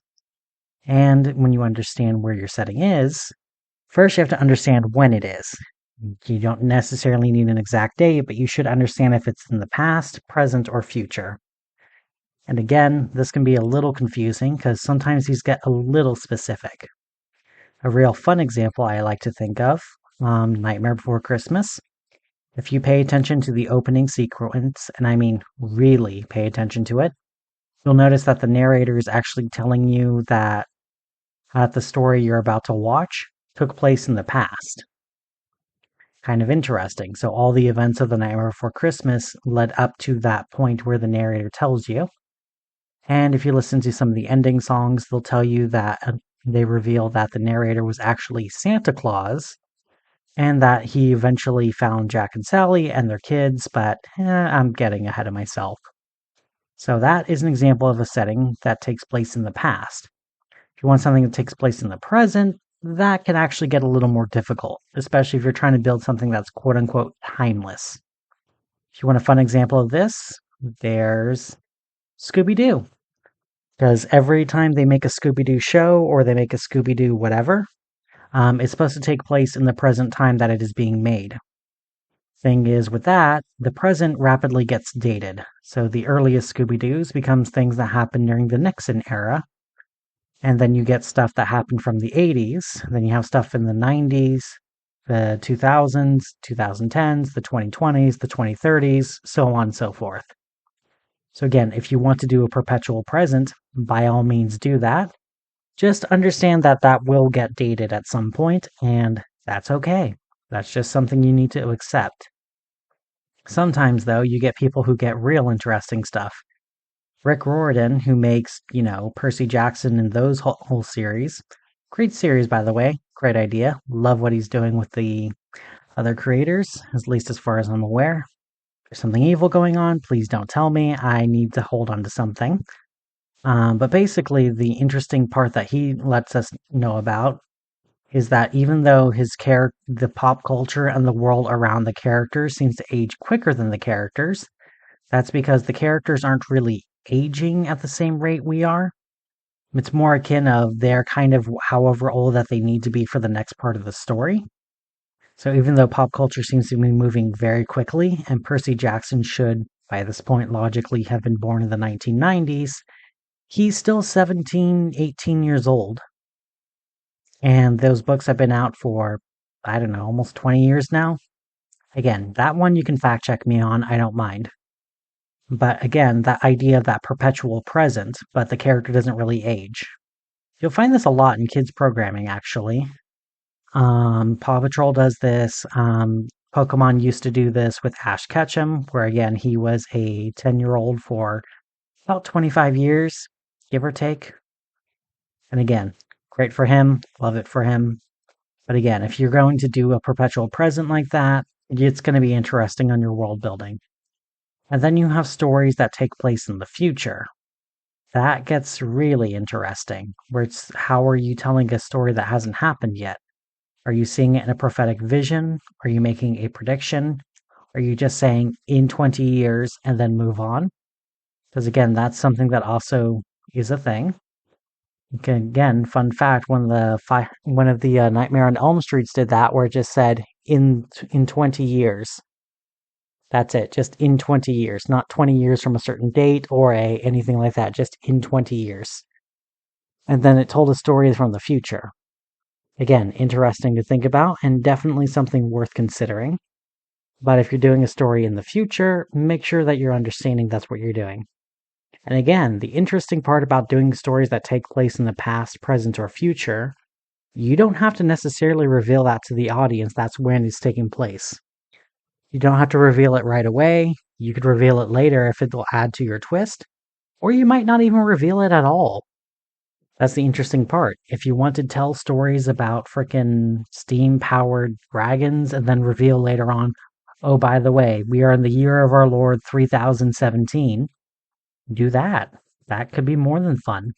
And when you understand where your setting is, first you have to understand when it is. You don't necessarily need an exact date, but you should understand if it's in the past, present, or future. And again, this can be a little confusing because sometimes these get a little specific. A real fun example I like to think of, Nightmare Before Christmas. If you pay attention to the opening sequence, and I mean really pay attention to it, you'll notice that the narrator is actually telling you that the story you're about to watch took place in the past. Kind of interesting. So all the events of The Nightmare Before Christmas led up to that point where the narrator tells you. And if you listen to some of the ending songs, they'll tell you that they reveal that the narrator was actually Santa Claus and that he eventually found Jack and Sally and their kids, but I'm getting ahead of myself. So that is an example of a setting that takes place in the past. If you want something that takes place in the present, that can actually get a little more difficult, especially if you're trying to build something that's quote unquote timeless. If you want a fun example of this, there's Scooby-Doo. Because every time they make a Scooby-Doo show or they make a Scooby-Doo whatever, it's supposed to take place in the present time that it is being made. Thing is, with that, the present rapidly gets dated. So the earliest Scooby-Doos becomes things that happen during the Nixon era, and then you get stuff that happened from the 80s, then you have stuff in the 90s, the 2000s, 2010s, the 2020s, the 2030s, so on and so forth. So again, if you want to do a perpetual present, by all means do that. Just understand that that will get dated at some point, and that's okay. That's just something you need to accept. Sometimes, though, you get people who get real interesting stuff. Rick Riordan, who makes, Percy Jackson and those whole series. Great series, by the way. Great idea. Love what he's doing with the other creators, at least as far as I'm aware. There's something evil going on. Please don't tell me. I need to hold on to something. But basically, the interesting part that he lets us know about is that even though the pop culture and the world around the characters seems to age quicker than the characters, that's because the characters aren't really aging at the same rate we are. It's more akin of they're kind of however old that they need to be for the next part of the story. So even though pop culture seems to be moving very quickly, and Percy Jackson should, by this point, logically have been born in the 1990s, he's still 17, 18 years old. And those books have been out for, I don't know, almost 20 years now. Again, that one you can fact check me on, I don't mind. But again, that idea of that perpetual present, but the character doesn't really age. You'll find this a lot in kids programming, actually. Paw Patrol does this. Pokemon used to do this with Ash Ketchum, where again, he was a 10-year-old for about 25 years, give or take. And again, great for him, love it for him. But again, if you're going to do a perpetual present like that, it's going to be interesting on your world building. And then you have stories that take place in the future. That gets really interesting, where it's how are you telling a story that hasn't happened yet? Are you seeing it in a prophetic vision? Are you making a prediction? Are you just saying in 20 years and then move on? Because again, that's something that also is a thing. Again, fun fact: one of the Nightmare on Elm Streets did that, where it just said in 20 years. That's it, just in 20 years, not 20 years from a certain date or anything like that, just in 20 years. And then it told a story from the future. Again, interesting to think about and definitely something worth considering. But if you're doing a story in the future, make sure that you're understanding that's what you're doing. And again, the interesting part about doing stories that take place in the past, present, or future, you don't have to necessarily reveal that to the audience that's when it's taking place. You don't have to reveal it right away. You could reveal it later if it will add to your twist, or you might not even reveal it at all. That's the interesting part. If you want to tell stories about frickin' steam-powered dragons and then reveal later on, oh, by the way, we are in the year of our Lord 3017, do that. That could be more than fun.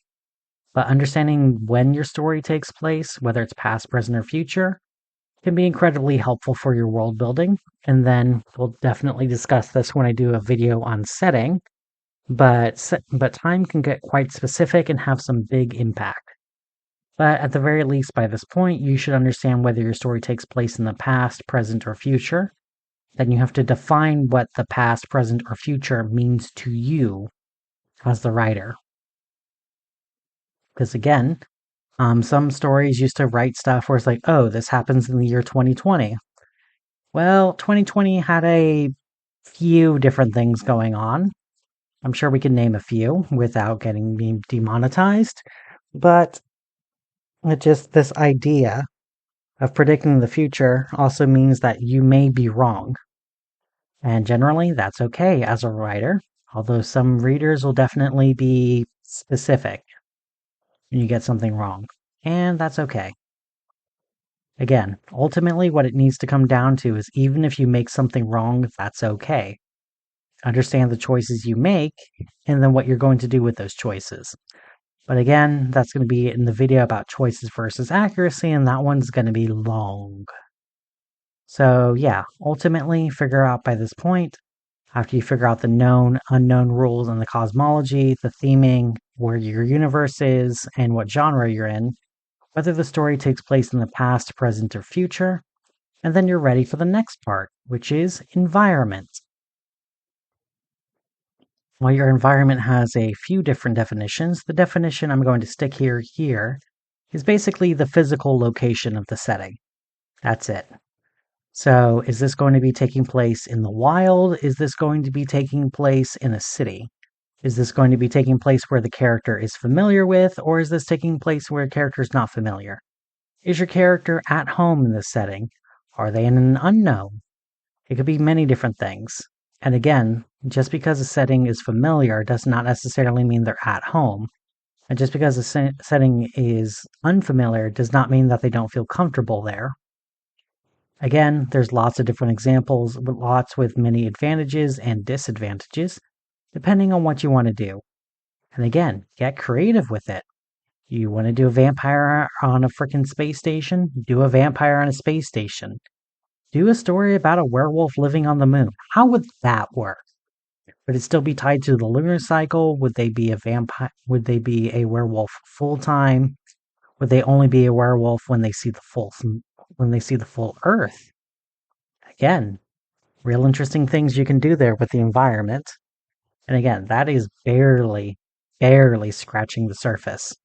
But understanding when your story takes place, whether it's past, present, or future, can be incredibly helpful for your world building. And then we'll definitely discuss this when I do a video on setting. But time can get quite specific and have some big impact. But at the very least, by this point, you should understand whether your story takes place in the past, present, or future. Then you have to define what the past, present, or future means to you as the writer. Because again, some stories used to write stuff where it's like, oh, this happens in the year 2020. Well, 2020 had a few different things going on. I'm sure we can name a few without getting demonetized, but just this idea of predicting the future also means that you may be wrong. And generally, that's okay as a writer, although some readers will definitely be specific when you get something wrong. And that's okay. Again, ultimately, what it needs to come down to is even if you make something wrong, that's okay. Understand the choices you make and then what you're going to do with those choices. But again, that's going to be in the video about choices versus accuracy, and that one's going to be long. So yeah, ultimately figure out by this point, after you figure out the known, unknown rules in the cosmology, the theming, where your universe is, and what genre you're in, whether the story takes place in the past, present, or future, and then you're ready for the next part, which is environment. While your environment has a few different definitions, the definition I'm going to stick here is basically the physical location of the setting. That's it. So, is this going to be taking place in the wild? Is this going to be taking place in a city? Is this going to be taking place where the character is familiar with, or is this taking place where a character is not familiar? Is your character at home in this setting? Are they in an unknown? It could be many different things. And again, just because a setting is familiar does not necessarily mean they're at home. And just because a setting is unfamiliar does not mean that they don't feel comfortable there. Again, there's lots of different examples, lots with many advantages and disadvantages, depending on what you want to do. And again, get creative with it. You want to do a vampire on a freaking space station? Do a vampire on a space station. Do a story about a werewolf living on the moon. How would that work? Would it still be tied to the lunar cycle? Would they be a vampire? Would they be a werewolf full time? Would they only be a werewolf when they see the full Earth? Again, real interesting things you can do there with the environment. And again, that is barely scratching the surface.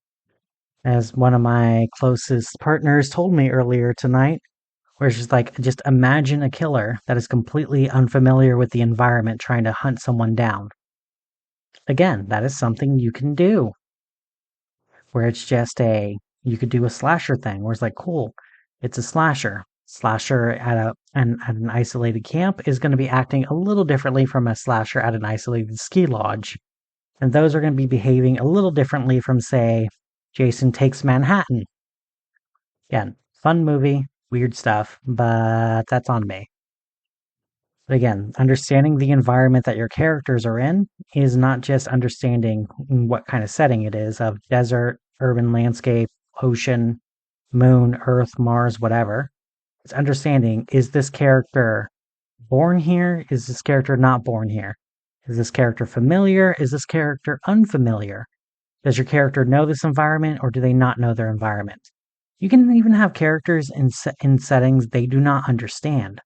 As one of my closest partners told me earlier tonight, where she's like, just imagine a killer that is completely unfamiliar with the environment trying to hunt someone down. Again, that is something you can do. Where it's just you could do a slasher thing, where it's like, cool, it's a slasher. Slasher at an isolated camp is going to be acting a little differently from a slasher at an isolated ski lodge. And those are going to be behaving a little differently from, say, Jason Takes Manhattan. Again, fun movie, weird stuff, but that's on me. But again, understanding the environment that your characters are in is not just understanding what kind of setting it is of desert, urban landscape, ocean, moon, earth, Mars, whatever. It's understanding, is this character born here? Is this character not born here? Is this character familiar? Is this character unfamiliar? Does your character know this environment or do they not know their environment? You can even have characters in settings they do not understand.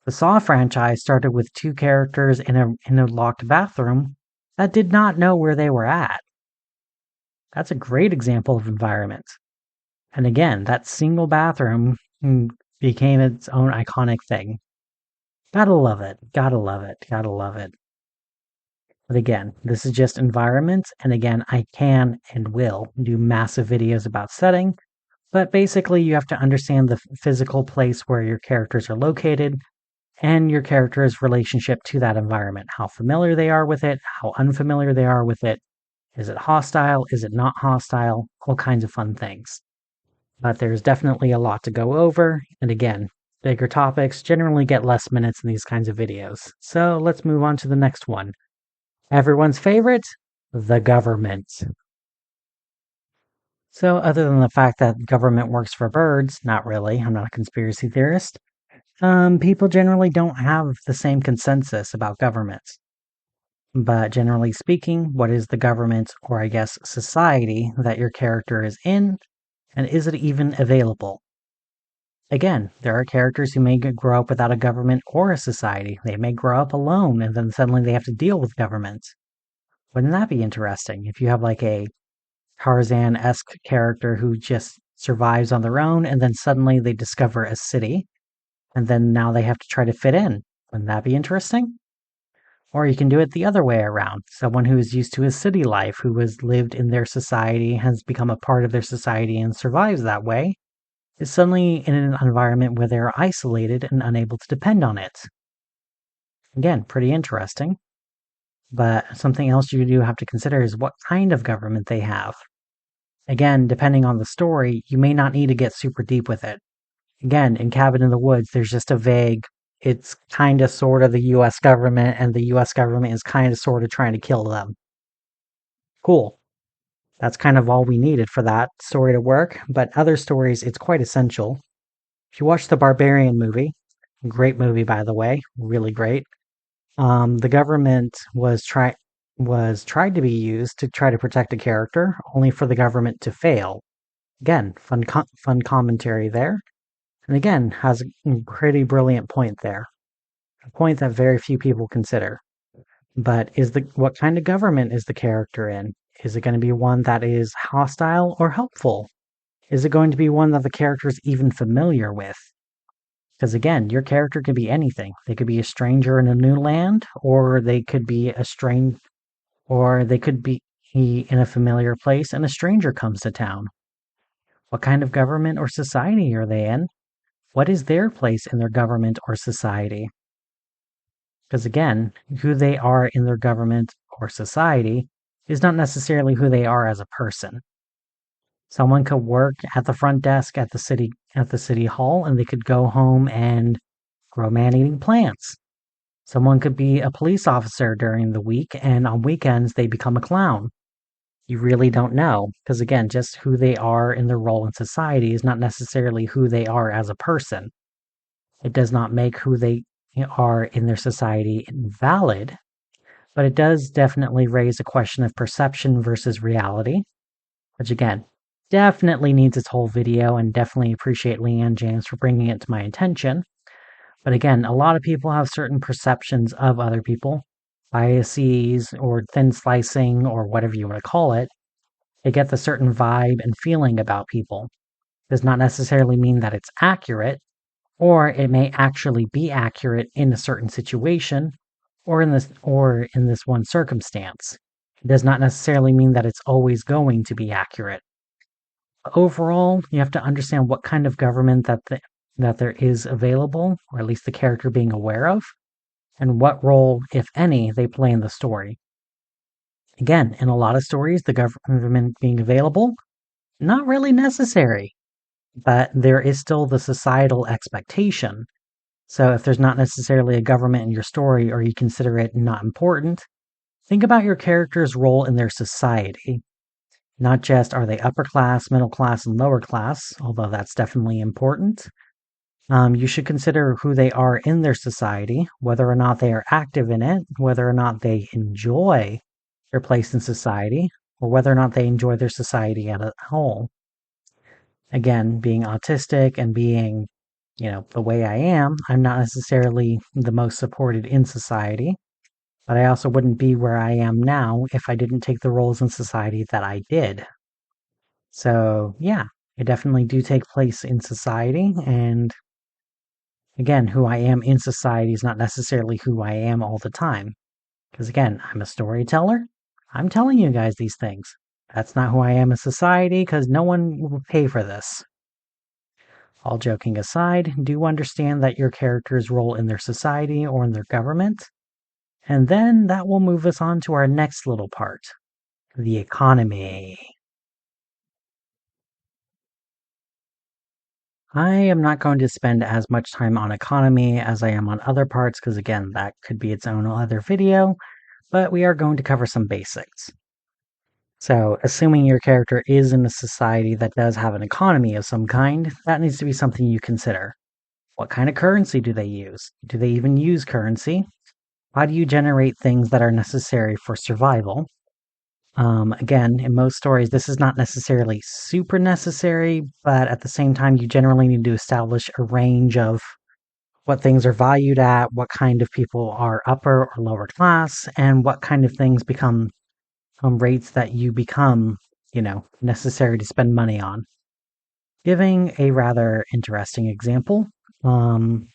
The Saw franchise started with two characters in a locked bathroom that did not know where they were at. That's a great example of environment. And again, that single bathroom became its own iconic thing. Gotta love it. Gotta love it. Gotta love it. But again, this is just environment. And again, I can and will do massive videos about setting. But basically, you have to understand the physical place where your characters are located and your character's relationship to that environment. How familiar they are with it, how unfamiliar they are with it. Is it hostile? Is it not hostile? All kinds of fun things. But there's definitely a lot to go over. And again, bigger topics generally get less minutes in these kinds of videos. So let's move on to the next one. Everyone's favorite, the government. So other than the fact that government works for birds, not really, I'm not a conspiracy theorist, people generally don't have the same consensus about governments. But generally speaking, what is the government, or I guess society, that your character is in, and is it even available? Again, there are characters who may grow up without a government or a society. They may grow up alone, and then suddenly they have to deal with government. Wouldn't that be interesting if you have like a Tarzan-esque character who just survives on their own and then suddenly they discover a city and then now they have to try to fit in? Wouldn't that be interesting? Or you can do it the other way around. Someone who is used to a city life, who has lived in their society, has become a part of their society and survives that way, is suddenly in an environment where they're isolated and unable to depend on it. Again, pretty interesting. But something else you do have to consider is what kind of government they have. Again, depending on the story, you may not need to get super deep with it. Again, in Cabin in the Woods, there's just a vague, it's kind of sort of the US government, and the US government is kind of sort of trying to kill them. Cool. That's kind of all we needed for that story to work, but other stories, it's quite essential. If you watch the Barbarian movie, great movie by the way, really great. The government was tried to be used to try to protect a character, only for the government to fail. Again, fun commentary there, and again has a pretty brilliant point there, a point that very few people consider. But what kind of government is the character in? Is it going to be one that is hostile or helpful? Is it going to be one that the character is even familiar with? Because again, your character could be anything. They could be a stranger in a new land, or they could be or they could be in a familiar place and a stranger comes to town. What kind of government or society are they in? What is their place in their government or society? Because again, who they are in their government or society is not necessarily who they are as a person. Someone could work at the front desk at the city hall and they could go home and grow man-eating plants. Someone could be a police officer during the week and on weekends they become a clown. You really don't know because again, just who they are in their role in society is not necessarily who they are as a person. It does not make who they are in their society invalid, but it does definitely raise a question of perception versus reality, which again, definitely needs its whole video and definitely appreciate Leanne James for bringing it to my attention. But again, a lot of people have certain perceptions of other people, biases or thin slicing or whatever you want to call it. They get the certain vibe and feeling about people. Does not necessarily mean that it's accurate, or it may actually be accurate in a certain situation or in this one circumstance. It does not necessarily mean that it's always going to be accurate. Overall, you have to understand what kind of government that there is available, or at least the character being aware of, and what role, if any, they play in the story. Again, in a lot of stories, the government being available, not really necessary, but there is still the societal expectation. So if there's not necessarily a government in your story or you consider it not important, think about your character's role in their society. Not just are they upper class, middle class, and lower class, although that's definitely important. You should consider who they are in their society, whether or not they are active in it, whether or not they enjoy their place in society, or whether or not they enjoy their society as a whole. Again, being autistic and being, the way I am, I'm not necessarily the most supported in society, but I also wouldn't be where I am now if I didn't take the roles in society that I did. So, yeah, I definitely do take place in society, and again, who I am in society is not necessarily who I am all the time. Because again, I'm a storyteller. I'm telling you guys these things. That's not who I am in society because no one will pay for this. All joking aside, do understand that your character's role in their society or in their government. And then that will move us on to our next little part, the economy. I am not going to spend as much time on economy as I am on other parts because again, that could be its own other video, but we are going to cover some basics. So, assuming your character is in a society that does have an economy of some kind, that needs to be something you consider. What kind of currency do they use? Do they even use currency? How do you generate things that are necessary for survival? Again, in most stories, this is not necessarily super necessary, but at the same time, you generally need to establish a range of what things are valued at, what kind of people are upper or lower class, and what kind of things become rates that you become, necessary to spend money on. Giving a rather interesting example, um,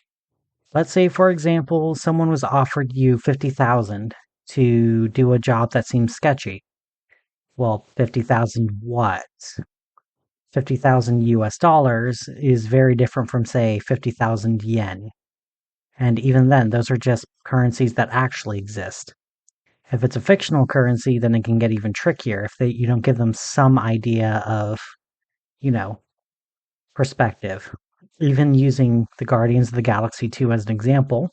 let's say, for example, someone was offered you 50,000 to do a job that seems sketchy. Well, 50,000 what? 50,000 US dollars is very different from, say, 50,000 yen. And even then, those are just currencies that actually exist. If it's a fictional currency, then it can get even trickier if you don't give them some idea of, you know, perspective. Even using the Guardians of the Galaxy 2 as an example,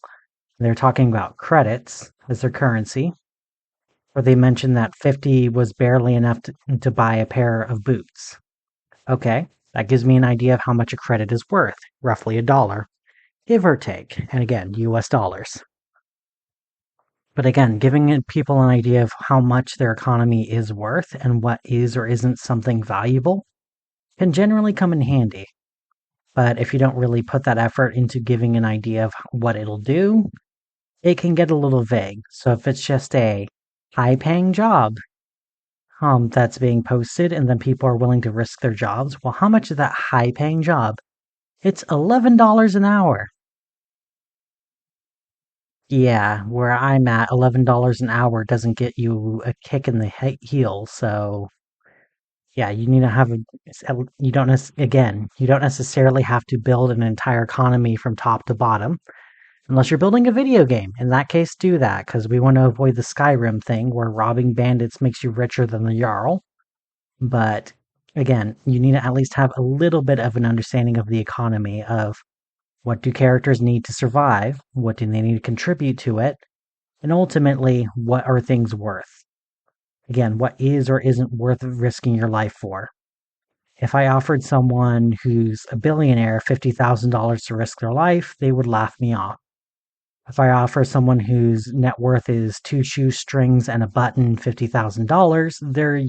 they're talking about credits as their currency, where they mentioned that 50 was barely enough to buy a pair of boots. Okay, that gives me an idea of how much a credit is worth, roughly $1, give or take, and again, US dollars. But again, giving people an idea of how much their economy is worth and what is or isn't something valuable can generally come in handy. But if you don't really put that effort into giving an idea of what it'll do, it can get a little vague. So if it's just a high paying job that's being posted and then people are willing to risk their jobs, well, how much is that high paying job? It's $11 an hour. Yeah, where I'm at, $11 an hour doesn't get you a kick in the heel. So yeah, you need to have you don't again, you don't necessarily have to build an entire economy from top to bottom. Unless you're building a video game. In that case, do that, because we want to avoid the Skyrim thing where robbing bandits makes you richer than the Jarl. But again, you need to at least have a little bit of an understanding of the economy of what do characters need to survive, what do they need to contribute to it, and ultimately, what are things worth? Again, what is or isn't worth risking your life for? If I offered someone who's a billionaire $50,000 to risk their life, they would laugh me off. If I offer someone whose net worth is two shoestrings and a button $50,000, they're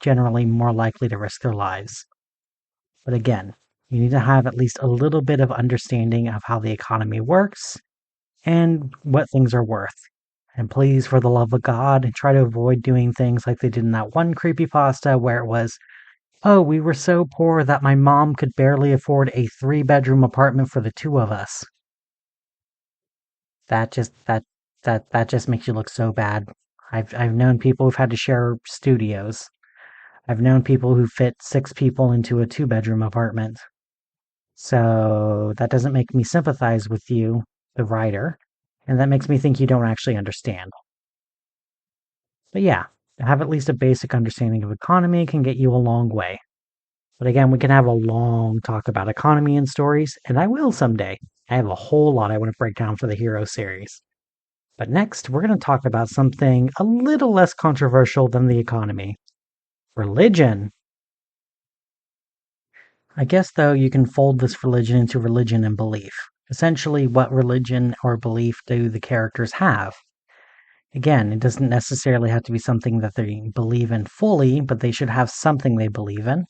generally more likely to risk their lives. But again, you need to have at least a little bit of understanding of how the economy works and what things are worth. And please, for the love of God, try to avoid doing things like they did in that one creepypasta where it was, oh, we were so poor that my mom could barely afford a 3-bedroom apartment for the two of us. That just makes you look so bad. I've known people who've had to share studios. I've known people who fit 6 people into a 2-bedroom apartment. So that doesn't make me sympathize with you, the writer, and that makes me think you don't actually understand. But yeah, to have at least a basic understanding of economy can get you a long way. But again, we can have a long talk about economy and stories, and I will someday. I have a whole lot I want to break down for the Hero series. But next, we're going to talk about something a little less controversial than the economy. Religion. I guess, though, you can fold this religion into religion and belief. Essentially, what religion or belief do the characters have? Again, it doesn't necessarily have to be something that they believe in fully, but they should have something they believe in.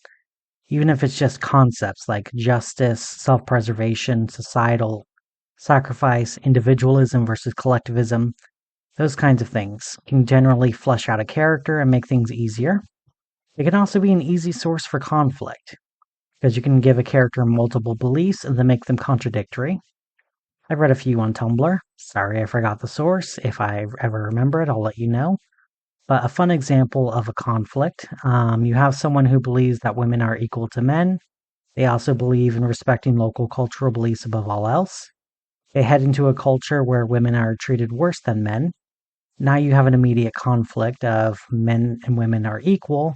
Even if it's just concepts like justice, self-preservation, societal sacrifice, individualism versus collectivism, those kinds of things can generally flesh out a character and make things easier. It can also be an easy source for conflict, because you can give a character multiple beliefs and then make them contradictory. I've read a few on Tumblr. Sorry I forgot the source. If I ever remember it, I'll let you know. But a fun example of a conflict, you have someone who believes that women are equal to men. They also believe in respecting local cultural beliefs above all else. They head into a culture where women are treated worse than men. Now you have an immediate conflict of men and women are equal,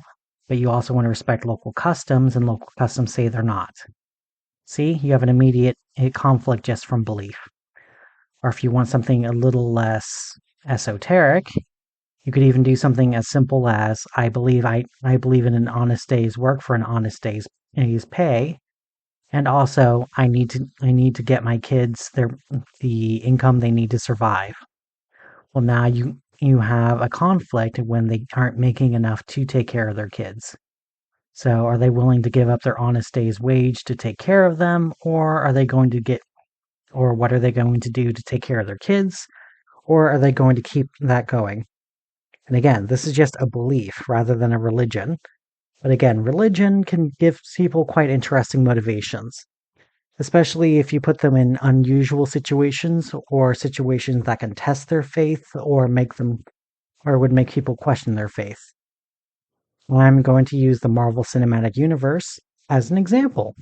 but you also want to respect local customs, and local customs say they're not. See, you have an immediate conflict just from belief. Or if you want something a little less esoteric, you could even do something as simple as I believe in an honest day's work for an honest day's pay, and also I need to get my kids the income they need to survive. Well, now you have a conflict when they aren't making enough to take care of their kids. So are they willing to give up their honest day's wage to take care of them, or what are they going to do to take care of their kids, or are they going to keep that going? And again, this is just a belief rather than a religion. But again, religion can give people quite interesting motivations, especially if you put them in unusual situations or situations that can test their faith or make them or would make people question their faith. I'm going to use the Marvel Cinematic Universe as an example.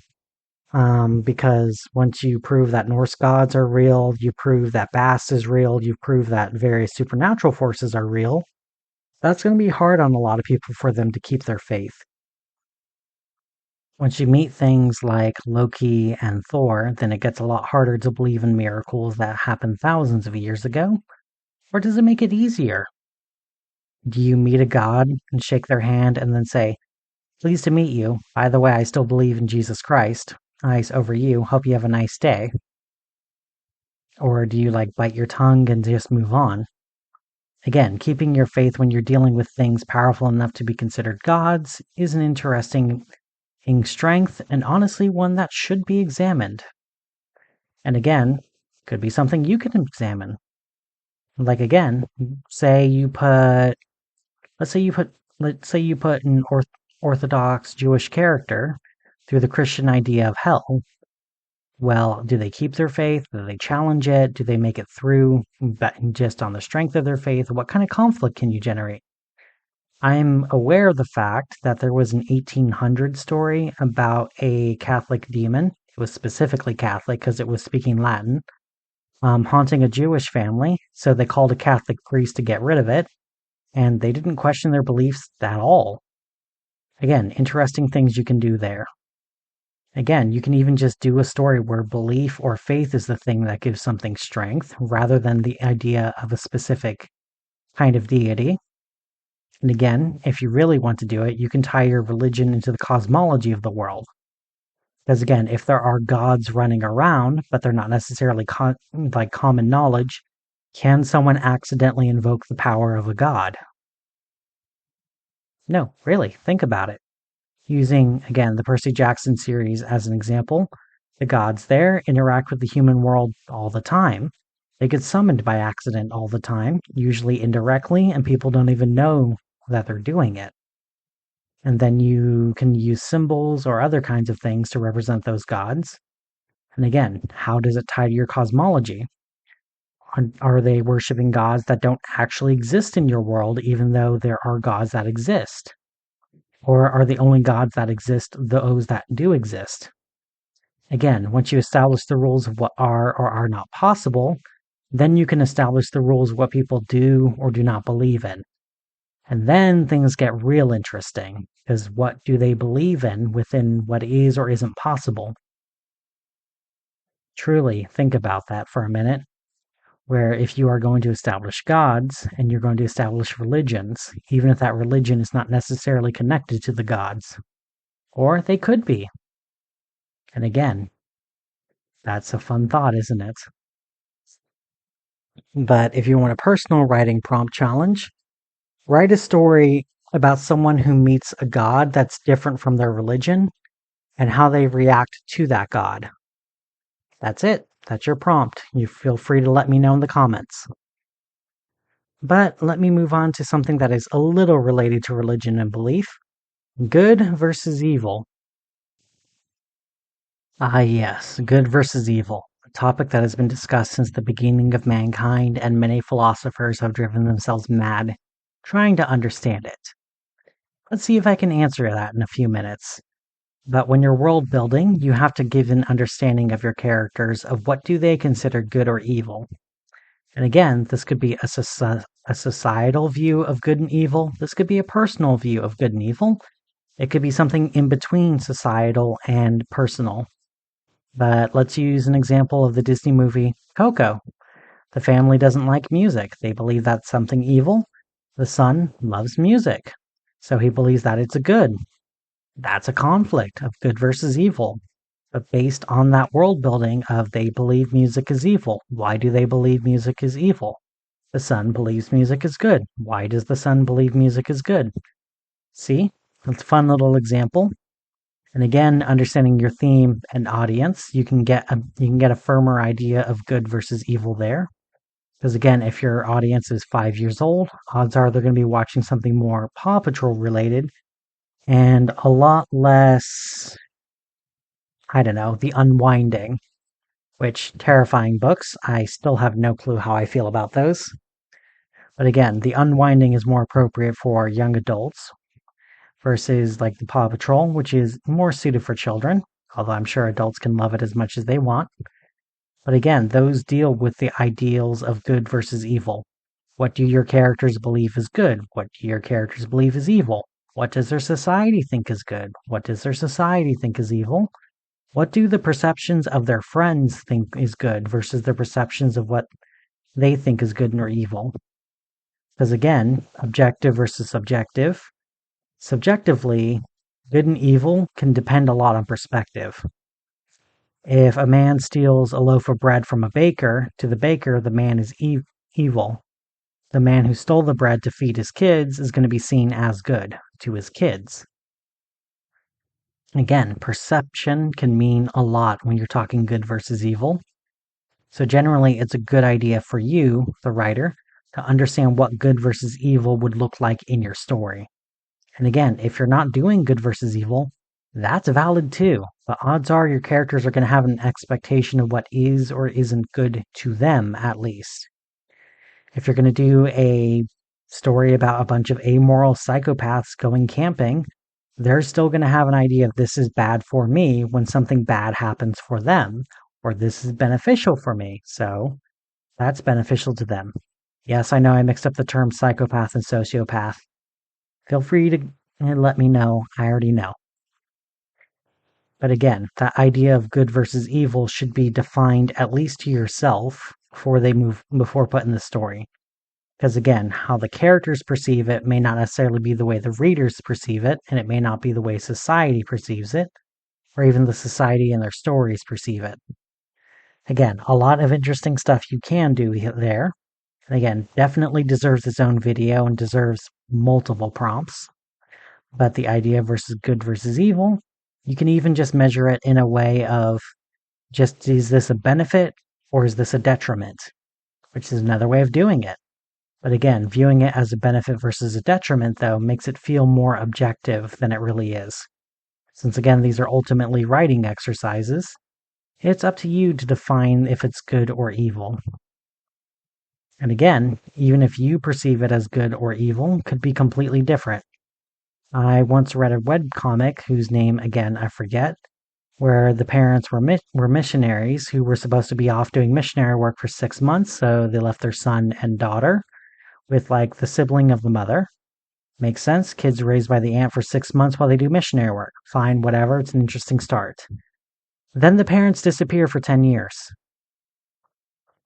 Because once you prove that Norse gods are real, you prove that Bast is real, you prove that various supernatural forces are real, that's going to be hard on a lot of people for them to keep their faith. Once you meet things like Loki and Thor, then it gets a lot harder to believe in miracles that happened thousands of years ago. Or does it make it easier? Do you meet a god and shake their hand and then say, "Pleased to meet you. By the way, I still believe in Jesus Christ. Nice over you. Hope you have a nice day." Or do you bite your tongue and just move on? Again, keeping your faith when you're dealing with things powerful enough to be considered gods is an interesting strength, and honestly one that should be examined. And again, could be something you can examine. Again, say you put let's say you put an Orthodox Jewish character through the Christian idea of hell. Well, do they keep their faith? Do they challenge it? Do they make it through just on the strength of their faith? What kind of conflict can you generate? I'm aware of the fact that there was an 1800 story about a Catholic demon. It was specifically Catholic because it was speaking Latin, haunting a Jewish family. So they called a Catholic priest to get rid of it, and they didn't question their beliefs at all. Again, interesting things you can do there. Again, you can even just do a story where belief or faith is the thing that gives something strength rather than the idea of a specific kind of deity. And again, if you really want to do it, you can tie your religion into the cosmology of the world. Because again, if there are gods running around, but they're not necessarily common knowledge, can someone accidentally invoke the power of a god? No, really, think about it. Using, again, the Percy Jackson series as an example, the gods there interact with the human world all the time. They get summoned by accident all the time, usually indirectly, and people don't even know that they're doing it. And then you can use symbols or other kinds of things to represent those gods. And again, how does it tie to your cosmology? Are they worshiping gods that don't actually exist in your world, even though there are gods that exist? Or are the only gods that exist those that do exist? Again, once you establish the rules of what are or are not possible, then you can establish the rules of what people do or do not believe in. And then things get real interesting, because what do they believe in within what is or isn't possible? Truly, think about that for a minute, where if you are going to establish gods and you're going to establish religions, even if that religion is not necessarily connected to the gods, or they could be. And again, that's a fun thought, isn't it? But if you want a personal writing prompt challenge, write a story about someone who meets a god that's different from their religion and how they react to that god. That's it. That's your prompt. You feel free to let me know in the comments. But let me move on to something that is a little related to religion and belief. Good versus evil. Ah, yes, good versus evil. A topic that has been discussed since the beginning of mankind, and many philosophers have driven themselves mad trying to understand it. Let's see if I can answer that in a few minutes. But when you're world building, you have to give an understanding of your characters of what do they consider good or evil. And again, this could be a societal view of good and evil. This could be a personal view of good and evil. It could be something in between societal and personal. But let's use an example of the Disney movie Coco. The family doesn't like music. They believe that's something evil. The son loves music, so he believes that it's a good. That's a conflict of good versus evil. But based on that world building of they believe music is evil. Why do they believe music is evil? The son believes music is good. Why does the son believe music is good? See? That's a fun little example. And again, understanding your theme and audience, you can get a firmer idea of good versus evil there. Because again, if your audience is 5 years old, odds are they're going to be watching something more Paw Patrol related and a lot less, I don't know, The Unwinding, which terrifying books. I still have no clue how I feel about those. But again, The Unwinding is more appropriate for young adults versus like the Paw Patrol, which is more suited for children, although I'm sure adults can love it as much as they want. But again, those deal with the ideals of good versus evil. What do your characters believe is good? What do your characters believe is evil? What does their society think is good? What does their society think is evil? What do the perceptions of their friends think is good versus the perceptions of what they think is good or evil? Because again, objective versus subjective. Subjectively, good and evil can depend a lot on perspective. If a man steals a loaf of bread from a baker, to the baker, the man is evil. The man who stole the bread to feed his kids is going to be seen as good to his kids. Again, perception can mean a lot when you're talking good versus evil. So generally, it's a good idea for you, the writer, to understand what good versus evil would look like in your story. And again, if you're not doing good versus evil, that's valid too. But odds are your characters are going to have an expectation of what is or isn't good to them, at least. If you're going to do a story about a bunch of amoral psychopaths going camping, they're still going to have an idea of this is bad for me when something bad happens for them, or this is beneficial for me, so that's beneficial to them. Yes, I know I mixed up the term psychopath and sociopath. Feel free to let me know. I already know. But again, that idea of good versus evil should be defined at least to yourself before putting the story. Because again, how the characters perceive it may not necessarily be the way the readers perceive it, and it may not be the way society perceives it, or even the society in their stories perceive it. Again, a lot of interesting stuff you can do there. And again, definitely deserves its own video and deserves multiple prompts. But the idea versus good versus evil, you can even just measure it in a way of just, is this a benefit or is this a detriment? Which is another way of doing it. But again, viewing it as a benefit versus a detriment, though, makes it feel more objective than it really is. Since again, these are ultimately writing exercises, it's up to you to define if it's good or evil. And again, even if you perceive it as good or evil, could be completely different. I once read a webcomic whose name, again, I forget, where the parents were missionaries who were supposed to be off doing missionary work for 6 months, so they left their son and daughter with like the sibling of the mother. Makes sense. Kids raised by the aunt for 6 months while they do missionary work. Fine, whatever. It's an interesting start. Then the parents disappear for 10 years.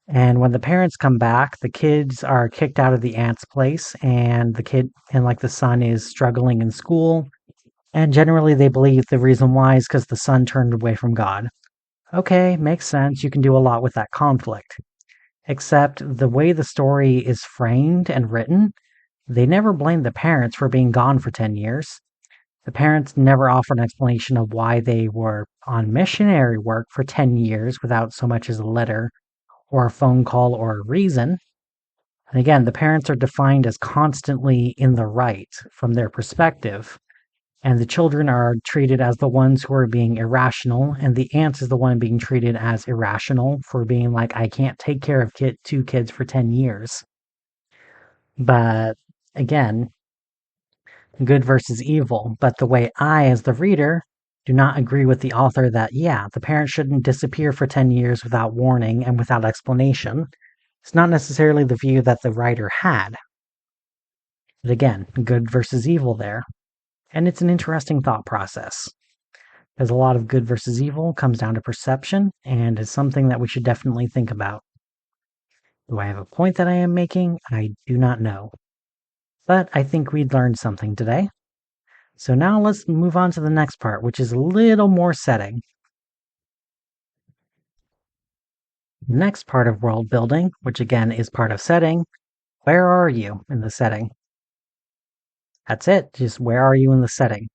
And when the parents come back, the kids are kicked out of the aunt's place, and the son is struggling in school. And generally, they believe the reason why is because the son turned away from God. Okay, makes sense. You can do a lot with that conflict. Except the way the story is framed and written, they never blame the parents for being gone for 10 years. The parents never offer an explanation of why they were on missionary work for 10 years without so much as a letter or a phone call or a reason. And again, the parents are defined as constantly in the right from their perspective. And the children are treated as the ones who are being irrational, and the aunt is the one being treated as irrational for being like, I can't take care of two kids for 10 years. But again, good versus evil. But the way I, as the reader, do not agree with the author that, yeah, the parent shouldn't disappear for 10 years without warning and without explanation. It's not necessarily the view that the writer had. But again, good versus evil there. And it's an interesting thought process. Because a lot of good versus evil comes down to perception, and is something that we should definitely think about. Do I have a point that I am making? I do not know. But I think we learned something today. So now let's move on to the next part, which is a little more setting. Next part of world building, which again is part of setting, where are you in the setting? That's it, just where are you in the setting?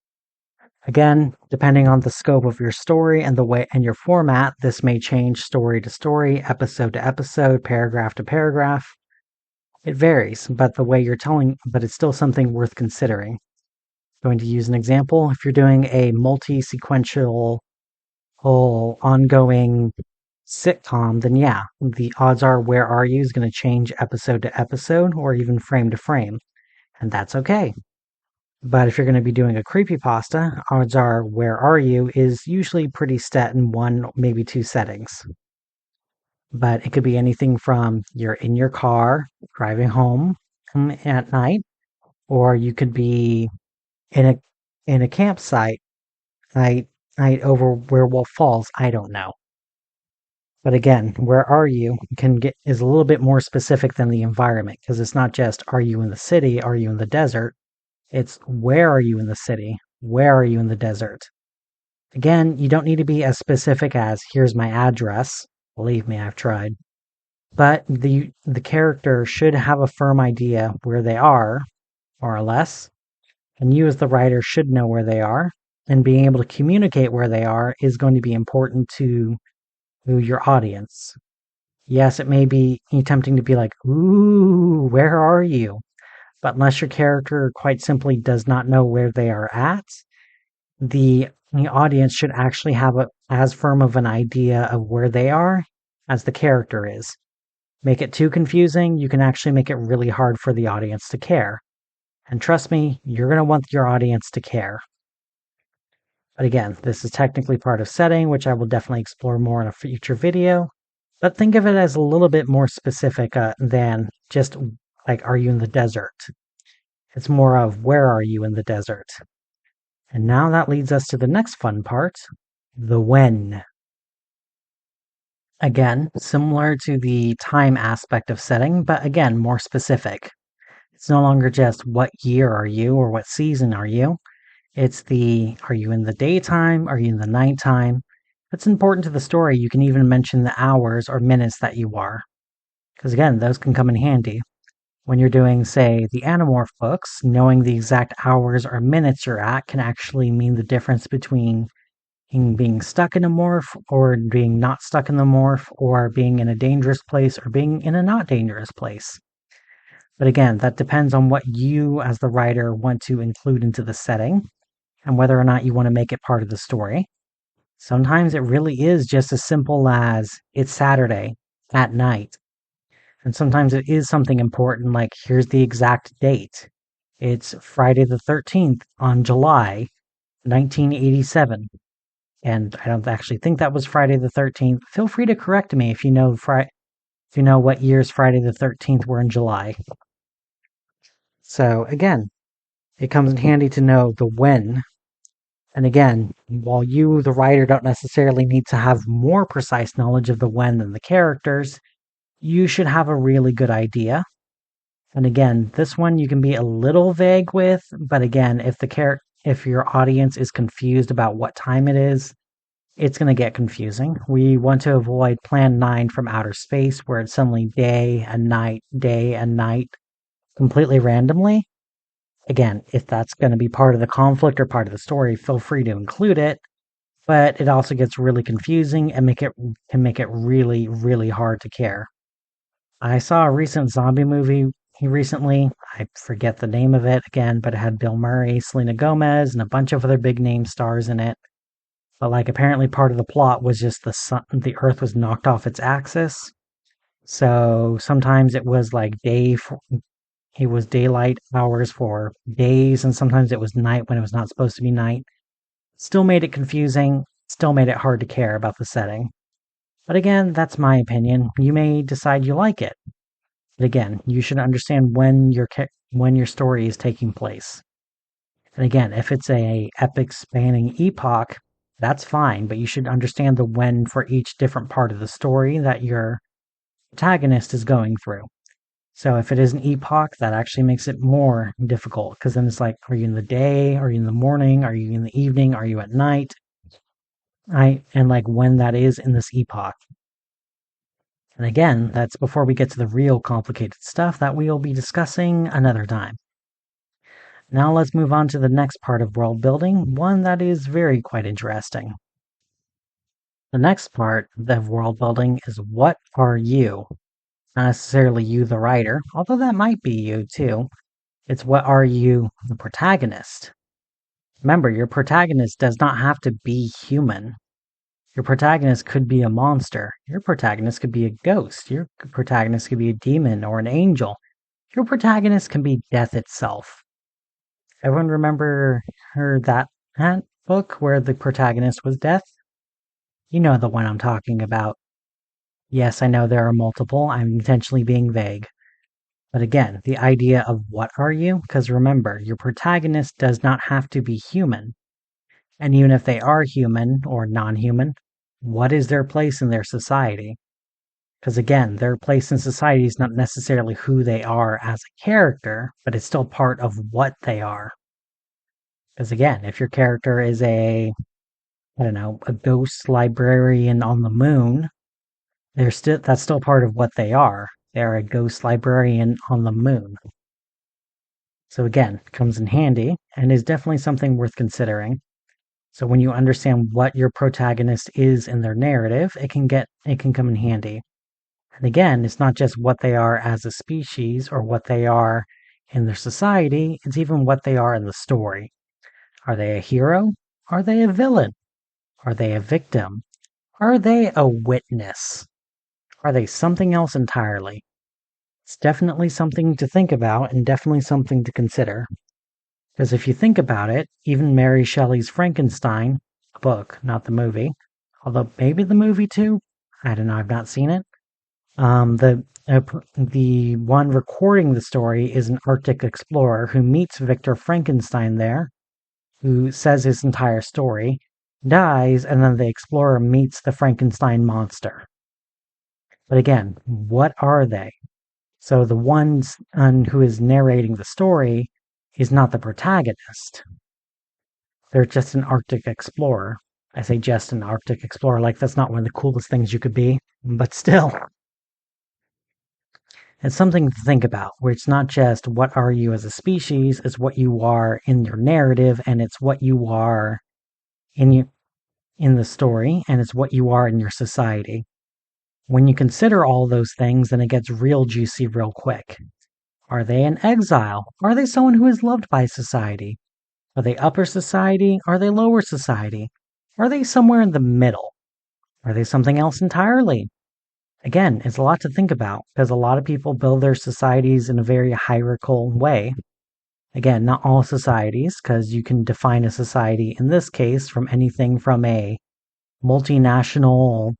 Again, depending on the scope of your story and the way and your format, this may change story to story, episode to episode, paragraph to paragraph. It varies, but it's still something worth considering. Going to use an example. If you're doing a multi-sequential whole ongoing sitcom, then yeah, the odds are Where Are You is going to change episode to episode or even frame to frame, and that's okay. But if you're going to be doing a creepypasta, odds are Where Are You is usually pretty set in one, maybe two settings. But it could be anything from you're in your car driving home at night, or you could be in a campsite night over Werewolf Falls. I don't know. But again, Where Are You is a little bit more specific than the environment, because it's not just are you in the city, are you in the desert? It's where are you in the city? Where are you in the desert? Again, you don't need to be as specific as here's my address. Believe me, I've tried. But the character should have a firm idea where they are, more or less, and you as the writer should know where they are, and being able to communicate where they are is going to be important to your audience. Yes, it may be tempting to be like, ooh, where are you? But unless your character quite simply does not know where they are at, the audience should actually have as firm of an idea of where they are as the character is. Make it too confusing, you can actually make it really hard for the audience to care. And trust me, you're going to want your audience to care. But again, this is technically part of setting, which I will definitely explore more in a future video. But think of it as a little bit more specific than just like, are you in the desert? It's more of where are you in the desert? And now that leads us to the next fun part, the when. Again, similar to the time aspect of setting, but again, more specific. It's no longer just what year are you or what season are you. It's are you in the daytime? Are you in the nighttime? If it's important to the story, you can even mention the hours or minutes that you are. Because again, those can come in handy. When you're doing, say, the Animorph books, knowing the exact hours or minutes you're at can actually mean the difference between being stuck in a morph or being not stuck in the morph or being in a dangerous place or being in a not dangerous place. But again, that depends on what you as the writer want to include into the setting and whether or not you want to make it part of the story. Sometimes it really is just as simple as it's Saturday at night. And sometimes it is something important like here's the exact date. It's Friday the 13th on July 1987. And I don't actually think that was Friday the 13th. Feel free to correct me if you know what years Friday the 13th were in July. So again, it comes in handy to know the when. And again, while you, the writer, don't necessarily need to have more precise knowledge of the when than the characters, you should have a really good idea. And again, this one you can be a little vague with, but again, if your audience is confused about what time it is, it's going to get confusing. We want to avoid Plan 9 from outer space, where it's suddenly day and night, completely randomly. Again, if that's going to be part of the conflict or part of the story, feel free to include it. But it also gets really confusing and can make it really, really hard to care. I saw a recent zombie movie recently. I forget the name of it again, but it had Bill Murray, Selena Gomez, and a bunch of other big name stars in it. But like apparently part of the plot was just the Earth was knocked off its axis. So sometimes it was like it was daylight hours for days, and sometimes it was night when it was not supposed to be night. Still made it confusing. Still made it hard to care about the setting. But again, that's my opinion. You may decide you like it. But again, you should understand when your story is taking place. And again, if it's a epic spanning epoch, that's fine, but you should understand the when for each different part of the story that your protagonist is going through. So if it is an epoch, that actually makes it more difficult because then it's like, are you in the day? Are you in the morning? Are you in the evening? Are you at night? And like when that is in this epoch. And again, that's before we get to the real complicated stuff that we'll be discussing another time. Now let's move on to the next part of world building, one that is very quite interesting. The next part of world building is what are you? Not necessarily you, the writer, although that might be you too. It's what are you, the protagonist? Remember, your protagonist does not have to be human. Your protagonist could be a monster. Your protagonist could be a ghost. Your protagonist could be a demon or an angel. Your protagonist can be death itself. Everyone remember that book where the protagonist was death? You know the one I'm talking about. Yes, I know there are multiple. I'm intentionally being vague. But again, the idea of what are you? Because remember, your protagonist does not have to be human. And even if they are human or non human, what is their place in their society? Because again, their place in society is not necessarily who they are as a character, but it's still part of what they are. Because again, if your character is a ghost librarian on the moon, that's still part of what they are. They're a ghost librarian on the moon. So again, it comes in handy and is definitely something worth considering. So when you understand what your protagonist is in their narrative, it can come in handy. And again, it's not just what they are as a species or what they are in their society, it's even what they are in the story. Are they a hero? Are they a villain? Are they a victim? Are they a witness? Are they something else entirely? It's definitely something to think about and definitely something to consider. Because if you think about it, even Mary Shelley's Frankenstein, the book, not the movie, although maybe the movie too, I don't know, I've not seen it. The one recording the story is an Arctic explorer who meets Victor Frankenstein there, who says his entire story, dies, and then the explorer meets the Frankenstein monster. But again, what are they? So the one who is narrating the story is not the protagonist. They're just an Arctic explorer. I say just an Arctic explorer, like that's not one of the coolest things you could be, but still. It's something to think about, where it's not just what are you as a species, it's what you are in your narrative, and it's what you are in the story, and it's what you are in your society. When you consider all those things, then it gets real juicy real quick. Are they in exile? Are they someone who is loved by society? Are they upper society? Are they lower society? Are they somewhere in the middle? Are they something else entirely? Again, it's a lot to think about because a lot of people build their societies in a very hierarchical way. Again, not all societies, because you can define a society in this case from anything from a multinational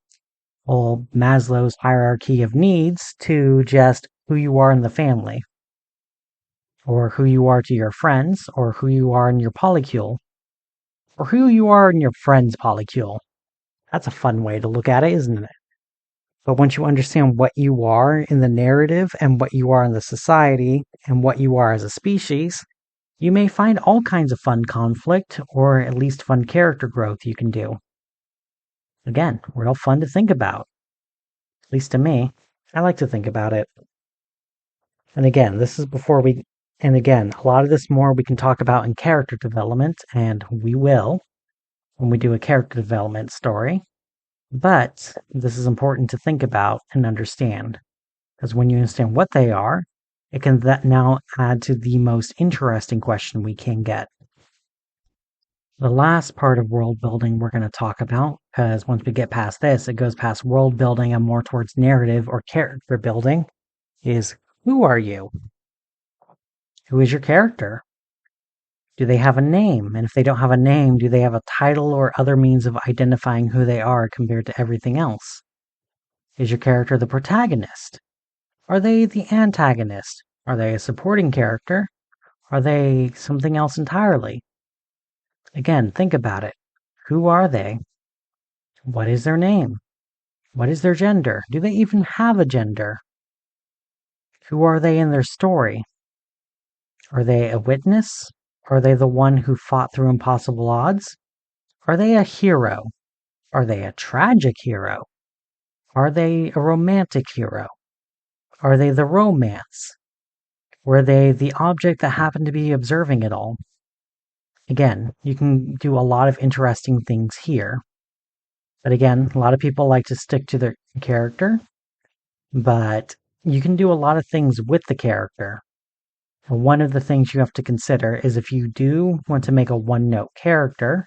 or Maslow's hierarchy of needs to just who you are in the family, or who you are to your friends, or who you are in your polycule, or who you are in your friend's polycule. That's a fun way to look at it, isn't it? But once you understand what you are in the narrative and what you are in the society and what you are as a species, you may find all kinds of fun conflict or at least fun character growth you can do. Again, real fun to think about. At least to me. I like to think about it. And again, a lot of this more we can talk about in character development, and we will when we do a character development story. But this is important to think about and understand. Because when you understand what they are, it can now add to the most interesting question we can get. The last part of world building we're going to talk about, because once we get past this, it goes past world building and more towards narrative or character building, is who are you? Who is your character? Do they have a name? And if they don't have a name, do they have a title or other means of identifying who they are compared to everything else? Is your character the protagonist? Are they the antagonist? Are they a supporting character? Are they something else entirely? Again, think about it. Who are they? What is their name? What is their gender? Do they even have a gender? Who are they in their story? Are they a witness? Are they the one who fought through impossible odds? Are they a hero? Are they a tragic hero? Are they a romantic hero? Are they the romance? Were they the object that happened to be observing it all? Again, you can do a lot of interesting things here. But again, a lot of people like to stick to their character, but you can do a lot of things with the character. And one of the things you have to consider is if you do want to make a one-note character,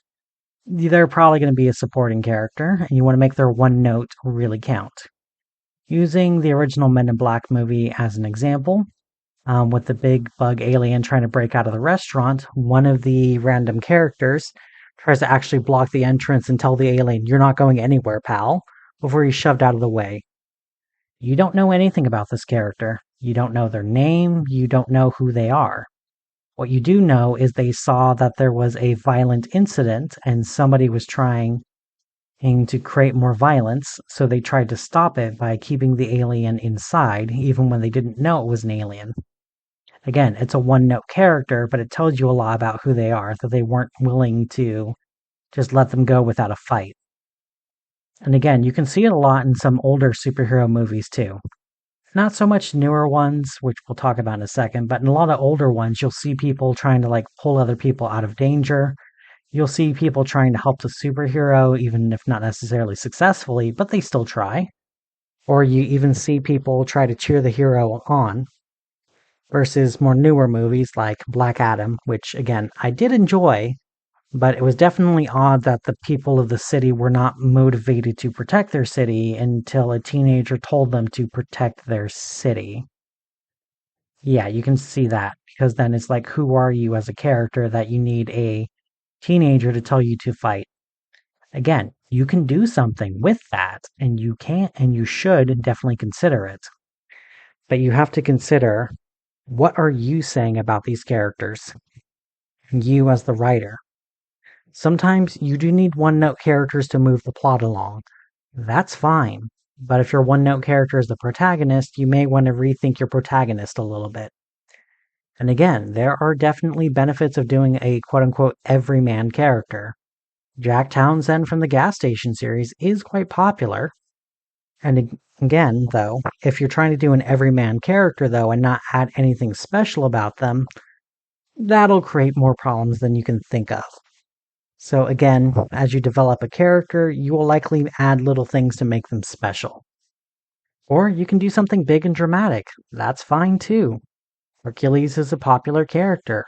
they're probably going to be a supporting character, and you want to make their one note really count. Using the original Men in Black movie as an example, with the big bug alien trying to break out of the restaurant, one of the random characters tries to actually block the entrance and tell the alien, "You're not going anywhere, pal," before he's shoved out of the way. You don't know anything about this character. You don't know their name. You don't know who they are. What you do know is they saw that there was a violent incident and somebody was trying to create more violence, so they tried to stop it by keeping the alien inside, even when they didn't know it was an alien. Again, it's a one-note character, but it tells you a lot about who they are, that they weren't willing to just let them go without a fight. And again, you can see it a lot in some older superhero movies too. Not so much newer ones, which we'll talk about in a second, but in a lot of older ones, you'll see people trying to pull other people out of danger. You'll see people trying to help the superhero, even if not necessarily successfully, but they still try. Or you even see people try to cheer the hero on, versus more newer movies like Black Adam, which again, I did enjoy, but it was definitely odd that the people of the city were not motivated to protect their city until a teenager told them to protect their city. Yeah, you can see that, because then it's like, who are you as a character that you need a teenager to tell you to fight? Again, you can do something with that, and you can and you should definitely consider it. But you have to consider, what are you saying about these characters? You as the writer. Sometimes you do need one-note characters to move the plot along. That's fine. But if your one-note character is the protagonist, you may want to rethink your protagonist a little bit. And again, there are definitely benefits of doing a quote-unquote everyman character. Jack Townsend from the Gas Station series is quite popular. And again, though, if you're trying to do an everyman character, though, and not add anything special about them, that'll create more problems than you can think of. So again, as you develop a character, you will likely add little things to make them special. Or you can do something big and dramatic. That's fine too. Hercules is a popular character.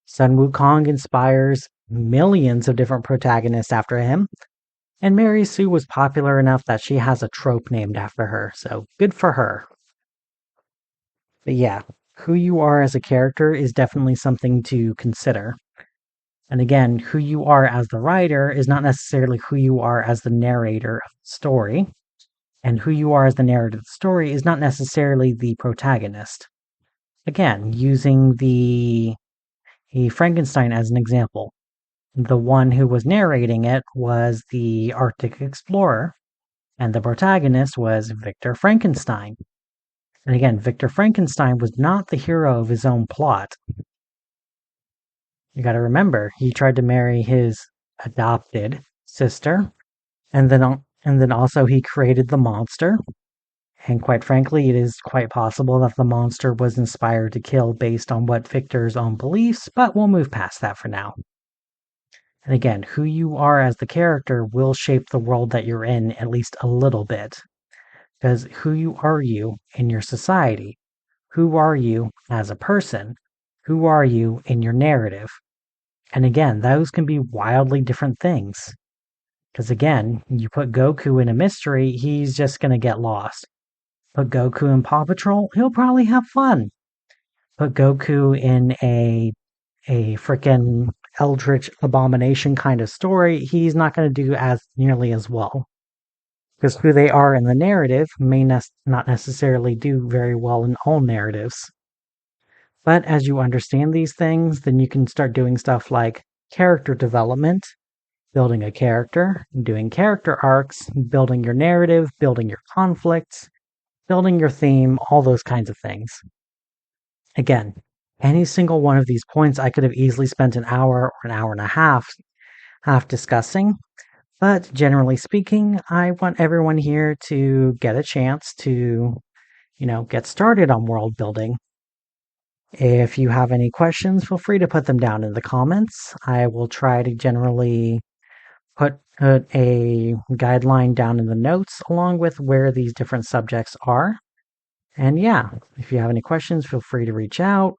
Sun Wukong inspires millions of different protagonists after him. And Mary Sue was popular enough that she has a trope named after her, so good for her. But yeah, who you are as a character is definitely something to consider. And again, who you are as the writer is not necessarily who you are as the narrator of the story. And who you are as the narrator of the story is not necessarily the protagonist. Again, using the Frankenstein as an example. The one who was narrating it was the Arctic explorer, and the protagonist was Victor Frankenstein. And again, Victor Frankenstein was not the hero of his own plot. You gotta remember, he tried to marry his adopted sister, and then also he created the monster. And quite frankly, it is quite possible that the monster was inspired to kill based on what Victor's own beliefs, but we'll move past that for now. And again, who you are as the character will shape the world that you're in at least a little bit. Because who are you in your society? Who are you as a person? Who are you in your narrative? And again, those can be wildly different things. Because again, you put Goku in a mystery, he's just going to get lost. Put Goku in Paw Patrol, he'll probably have fun. Put Goku in a frickin' Eldritch Abomination kind of story, he's not going to do as nearly as well. Because who they are in the narrative may not necessarily do very well in all narratives. But as you understand these things, then you can start doing stuff like character development, building a character, doing character arcs, building your narrative, building your conflicts, building your theme, all those kinds of things. Again, any single one of these points I could have easily spent an hour or an hour and a half discussing, but generally speaking, I want everyone here to get a chance to, get started on world building. If you have any questions, feel free to put them down in the comments. I will try to generally put a guideline down in the notes along with where these different subjects are. And yeah, if you have any questions, feel free to reach out.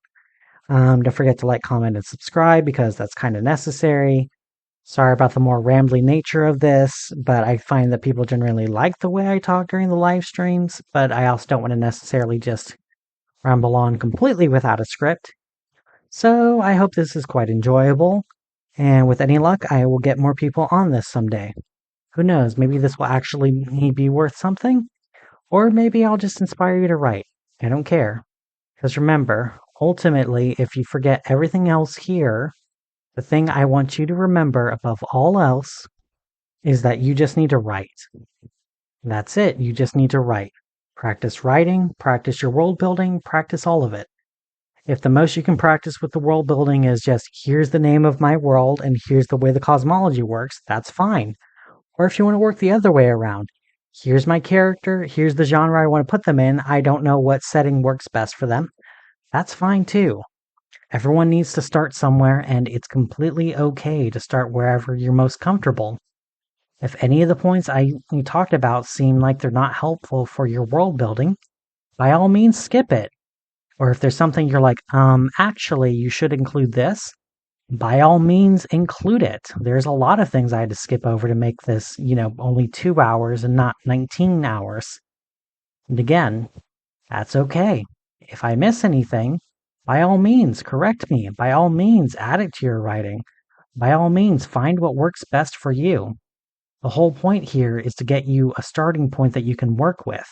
Don't forget to like, comment, and subscribe because that's kind of necessary. Sorry about the more rambly nature of this, but I find that people generally like the way I talk during the live streams, but I also don't want to necessarily just ramble on completely without a script. So I hope this is quite enjoyable, and with any luck, I will get more people on this someday. Who knows, maybe this will actually be worth something, or maybe I'll just inspire you to write. I don't care. Because remember, ultimately, if you forget everything else here, the thing I want you to remember above all else is that you just need to write. That's it. You just need to write. Practice writing, practice your world building, practice all of it. If the most you can practice with the world building is just here's the name of my world and here's the way the cosmology works, that's fine. Or if you want to work the other way around, here's my character, here's the genre I want to put them in, I don't know what setting works best for them, that's fine too. Everyone needs to start somewhere, and it's completely okay to start wherever you're most comfortable. If any of the points we talked about seem like they're not helpful for your world building, by all means skip it. Or if there's something you're like, actually, you should include this, by all means include it. There's a lot of things I had to skip over to make this, only 2 hours and not 19 hours. And again, that's okay. If I miss anything, by all means, correct me. By all means, add it to your writing. By all means, find what works best for you. The whole point here is to get you a starting point that you can work with,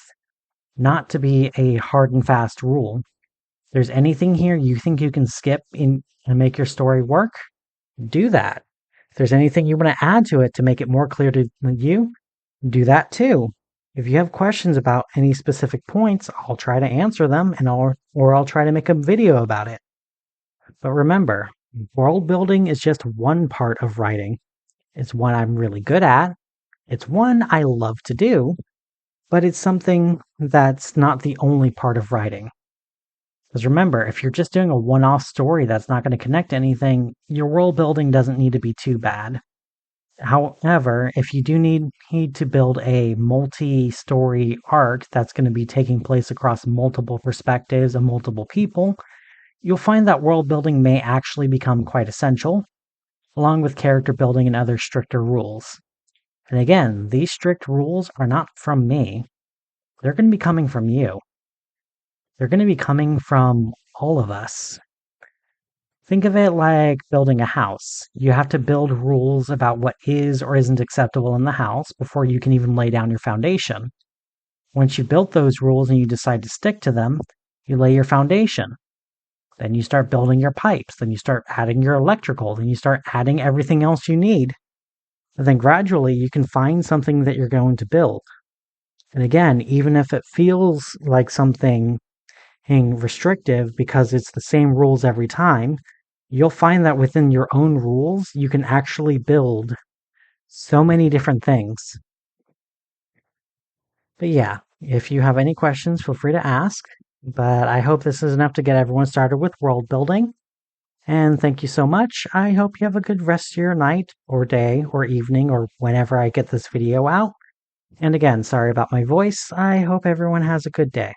not to be a hard and fast rule. If there's anything here you think you can skip in and make your story work, do that. If there's anything you want to add to it to make it more clear to you, do that too. If you have questions about any specific points, I'll try to answer them or I'll try to make a video about it. But remember, world building is just one part of writing. It's one I'm really good at. It's one I love to do, but it's something that's not the only part of writing. Because remember, if you're just doing a one-off story that's not going to connect to anything, your world building doesn't need to be too bad. However, if you do need to build a multi-story arc that's going to be taking place across multiple perspectives and multiple people, you'll find that world building may actually become quite essential, along with character building and other stricter rules. And again, these strict rules are not from me. They're going to be coming from you. They're going to be coming from all of us. Think of it like building a house. You have to build rules about what is or isn't acceptable in the house before you can even lay down your foundation. Once you've built those rules and you decide to stick to them, you lay your foundation. Then you start building your pipes. Then you start adding your electrical. Then you start adding everything else you need. And then gradually you can find something that you're going to build. And again, even if it feels like something restrictive because it's the same rules every time, you'll find that within your own rules, you can actually build so many different things. But yeah, if you have any questions, feel free to ask. But I hope this is enough to get everyone started with world building. And thank you so much. I hope you have a good rest of your night or day or evening or whenever I get this video out. And again, sorry about my voice. I hope everyone has a good day.